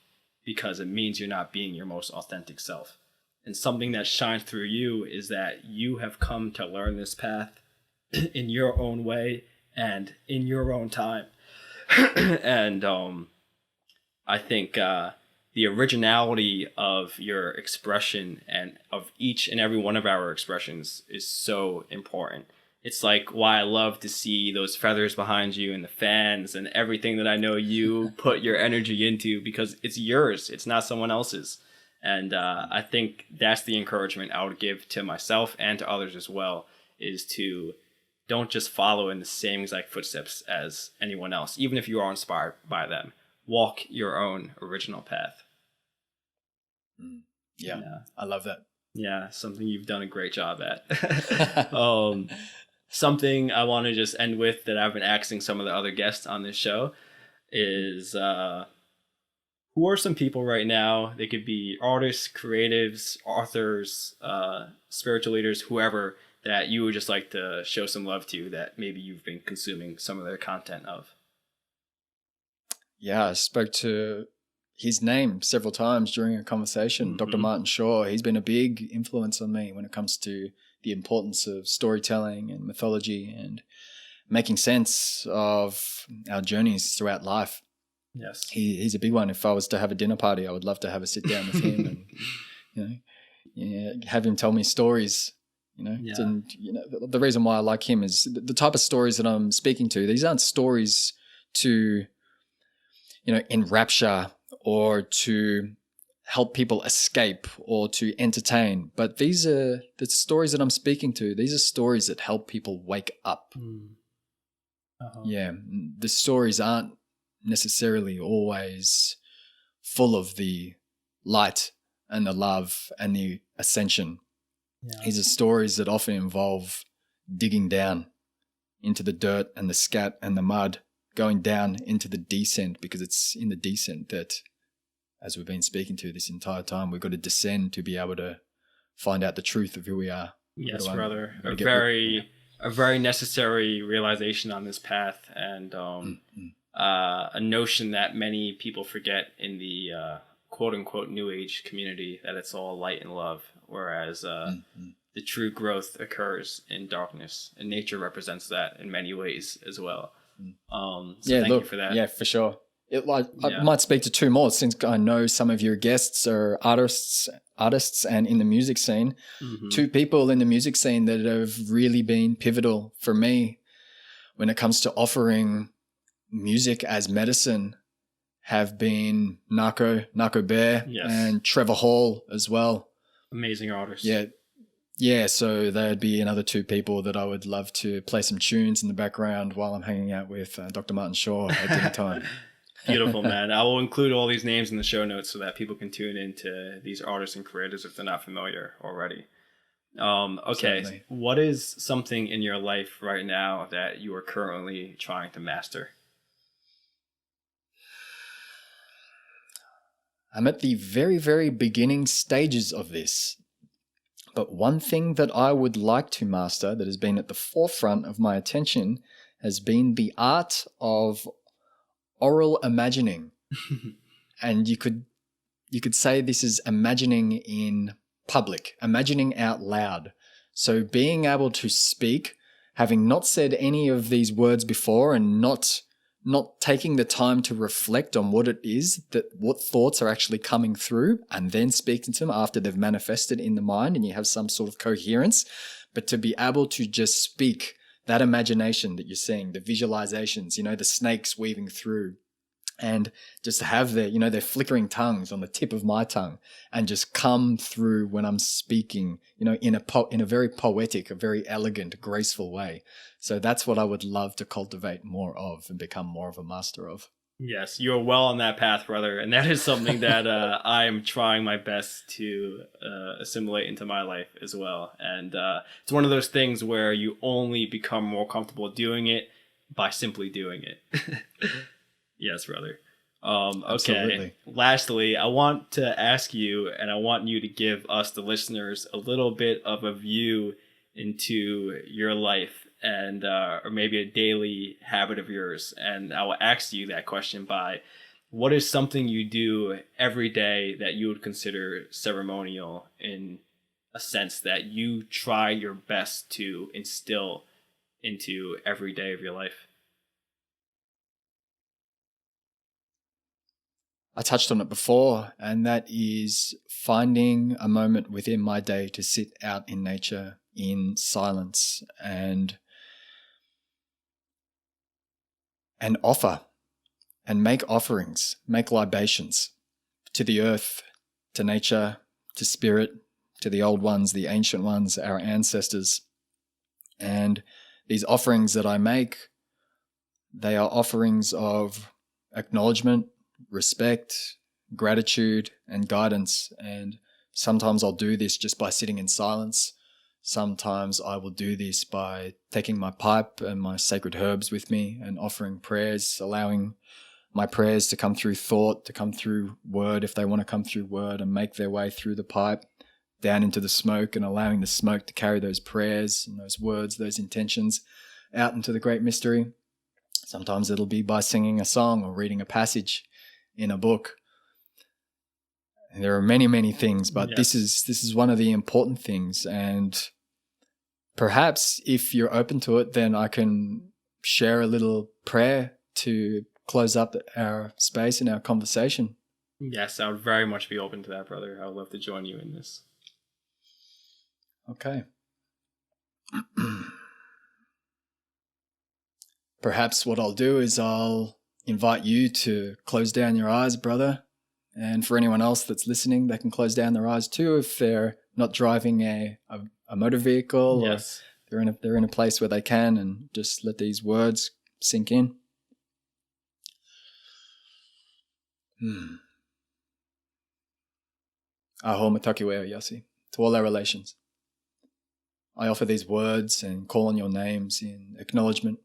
because it means you're not being your most authentic self. And something that shines through you is that you have come to learn this path in your own way and in your own time. And I think the originality of your expression and of each and every one of our expressions is so important. It's like why I love to see those feathers behind you and the fans and everything that I know you put your energy into, because it's yours. It's not someone else's. And I think that's the encouragement I would give to myself and to others as well, is to don't just follow in the same exact footsteps as anyone else, even if you are inspired by them. Walk your own original path. Yeah, I love that. Yeah, something you've done a great job at. Something I want to just end with that I've been asking some of the other guests on this show is who are some people right now? They could be artists, creatives, authors, spiritual leaders, whoever, that you would just like to show some love to, that maybe you've been consuming some of their content of. Yeah, I spoke to his name several times during a conversation. Dr. Martin Shaw, he's been a big influence on me when it comes to the importance of storytelling and mythology and making sense of our journeys throughout life. Yes. He's a big one. If I was to have a dinner party, I would love to have a sit down with him and, have him tell me stories, And, the reason why I like him is the type of stories that I'm speaking to. These aren't stories to, enrapture or to help people escape or to entertain. But these are the stories that I'm speaking to. These are stories that help people wake up. Yeah, the stories aren't necessarily always full of the light and the love and the ascension. Yeah. These are stories that often involve digging down into the dirt and the scat and the mud, going down into the descent, because it's in the descent that, as we've been speaking to this entire time, we've got to descend to be able to find out the truth of who we are. Yes, brother. A very necessary realization on this path, and a notion that many people forget in the quote-unquote New Age community, that it's all light and love, whereas the true growth occurs in darkness, and nature represents that in many ways as well. Thank you for that. Yeah, for sure. I might speak to two more, since I know some of your guests are artists and in the music scene. Two people in the music scene that have really been pivotal for me when it comes to offering music as medicine have been Narco Bear and Trevor Hall as well. Amazing artists. Yeah, so there'd be another two people that I would love to play some tunes in the background while I'm hanging out with Dr. Martin Shaw at dinner time. Beautiful, man. I will include all these names in the show notes so that people can tune into these artists and creators if they're not familiar already. Okay, certainly. What is something in your life right now that you are currently trying to master? I'm at the very, very beginning stages of this. But one thing that I would like to master that has been at the forefront of my attention has been the art of oral imagining. And you could say this is imagining in public, imagining out loud. So being able to speak, having not said any of these words before and not taking the time to reflect on what it is, what thoughts are actually coming through, and then speaking to them after they've manifested in the mind and you have some sort of coherence, but to be able to just speak that imagination that you're seeing, the visualizations, the snakes weaving through, and just have their flickering tongues on the tip of my tongue and just come through when I'm speaking, in a very poetic, a very elegant, graceful way. So that's what I would love to cultivate more of and become more of a master of. Yes, you're well on that path, brother. And that is something that I'm trying my best to assimilate into my life as well. And it's one of those things where you only become more comfortable doing it by simply doing it. Yes, brother. Okay. Absolutely. Lastly, I want to ask you, and I want you to give us, the listeners, a little bit of a view into your life and or maybe a daily habit of yours. And I will ask you that question by, what is something you do every day that you would consider ceremonial, in a sense that you try your best to instill into every day of your life? I touched on it before, and that is finding a moment within my day to sit out in nature in silence and offer and make offerings, make libations to the earth, to nature, to spirit, to the old ones, the ancient ones, our ancestors. And these offerings that I make, they are offerings of acknowledgement, respect, gratitude, and guidance. And sometimes I'll do this just by sitting in silence. Sometimes I will do this by taking my pipe and my sacred herbs with me and offering prayers, allowing my prayers to come through thought, to come through word if they want to come through word, and make their way through the pipe down into the smoke, and allowing the smoke to carry those prayers and those words, those intentions out into the great mystery. Sometimes it'll be by singing a song or reading a passage in a book. And there are many, many things, but this is one of the important things. And perhaps if you're open to it, then I can share a little prayer to close up our space in our conversation. Yes, I would very much be open to that, brother. I would love to join you in this. Okay. Perhaps what I'll do is I'll invite you to close down your eyes, brother. And for anyone else that's listening, they can close down their eyes too if they're not driving a motor vehicle, yes, or they're in a place where they can, and just let these words sink in. Aho matakiwea yasi, to all our relations. I offer these words and call on your names in acknowledgement,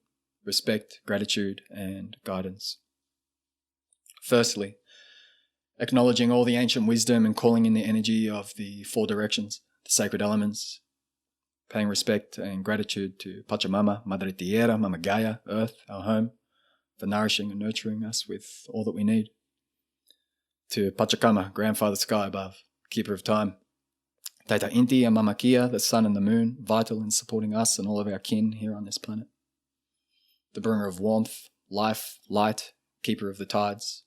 respect, gratitude, and guidance. Firstly, acknowledging all the ancient wisdom and calling in the energy of the four directions, the sacred elements, paying respect and gratitude to Pachamama, Madre Tierra, Mama Gaia, Earth, our home, for nourishing and nurturing us with all that we need. To Pachacama, Grandfather Sky above, Keeper of Time. Tata Inti and Mama Kia, the sun and the moon, vital in supporting us and all of our kin here on this planet. The bringer of warmth, life, light, keeper of the tides.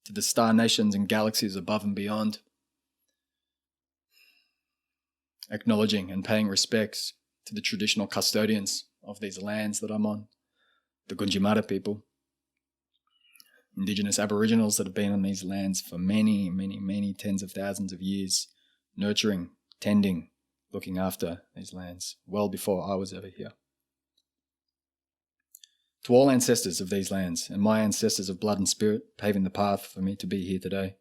To the star nations and galaxies above and beyond. Acknowledging and paying respects to the traditional custodians of these lands that I'm on. The Gunjimara people. Indigenous Aboriginals that have been on these lands for many, many, many tens of thousands of years. Nurturing, tending, looking after these lands well before I was ever here. To all ancestors of these lands and my ancestors of blood and spirit paving the path for me to be here today.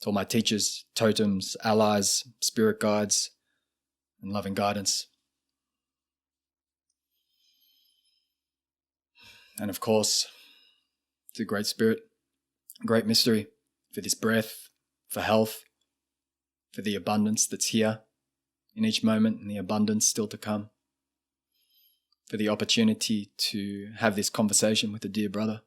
To all my teachers, totems, allies, spirit guides, and loving guidance. And of course, to Great Spirit, Great Mystery, for this breath, for health, for the abundance that's here in each moment and the abundance still to come. For the opportunity to have this conversation with a dear brother.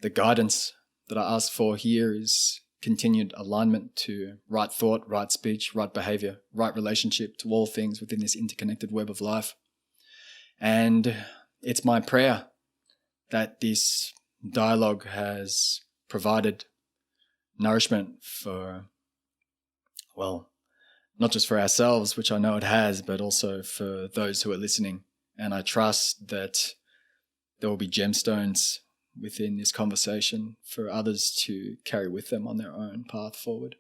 The guidance that I ask for here is continued alignment to right thought, right speech, right behavior, right relationship to all things within this interconnected web of life. And it's my prayer that this dialogue has provided nourishment for, well, not just for ourselves, which I know it has, but also for those who are listening. And I trust that there will be gemstones within this conversation for others to carry with them on their own path forward.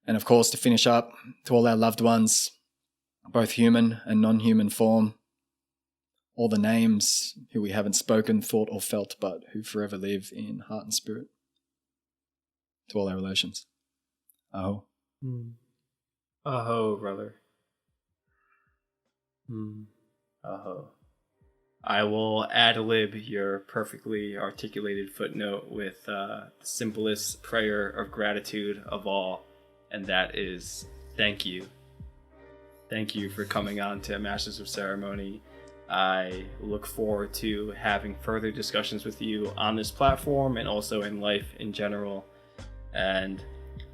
And of course, to finish up, to all our loved ones, both human and non-human form, all the names who we haven't spoken, thought or felt, but who forever live in heart and spirit. To all our relations. Aho. Aho, brother. Aho. I will ad-lib your perfectly articulated footnote with the simplest prayer of gratitude of all, and that is thank you. Thank you for coming on to Masters of Ceremony. I look forward to having further discussions with you on this platform and also in life in general. And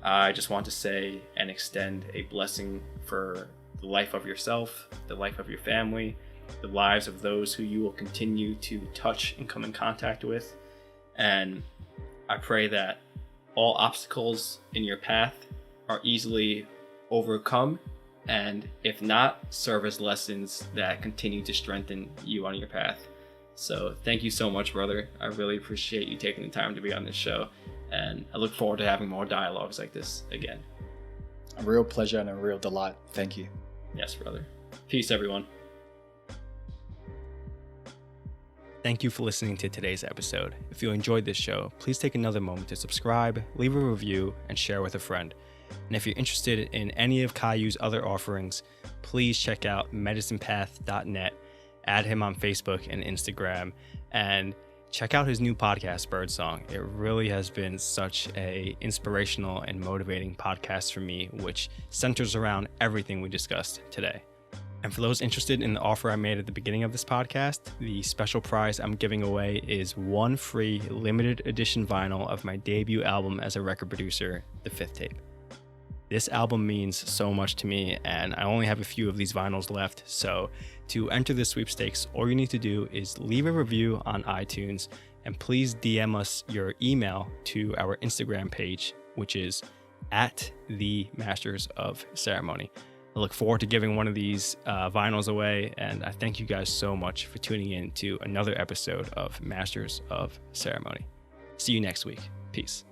I just want to say and extend a blessing for the life of yourself, the life of your family, the lives of those who you will continue to touch and come in contact with. And I pray that all obstacles in your path are easily overcome, and if not, serve as lessons that continue to strengthen you on your path. So thank you so much, brother. I really appreciate you taking the time to be on this show, and I look forward to having more dialogues like this again. A real pleasure and a real delight. Thank you. Yes, brother. Peace, everyone. Thank you for listening to today's episode. If you enjoyed this show, please take another moment to subscribe, leave a review, and share with a friend. And if you're interested in any of Caiyu's other offerings, please check out medicinepath.net, add him on Facebook and Instagram, and check out his new podcast, Birdsong. It really has been such a inspirational and motivating podcast for me, which centers around everything we discussed today. And for those interested in the offer I made at the beginning of this podcast, the special prize I'm giving away is one free limited edition vinyl of my debut album as a record producer, The Fifth Tape. This album means so much to me, and I only have a few of these vinyls left, so to enter the sweepstakes, all you need to do is leave a review on iTunes, and please DM us your email to our Instagram page, which is @the_Masters_of_Ceremony. I look forward to giving one of these vinyls away, and I thank you guys so much for tuning in to another episode of Masters of Ceremony. See you next week. Peace.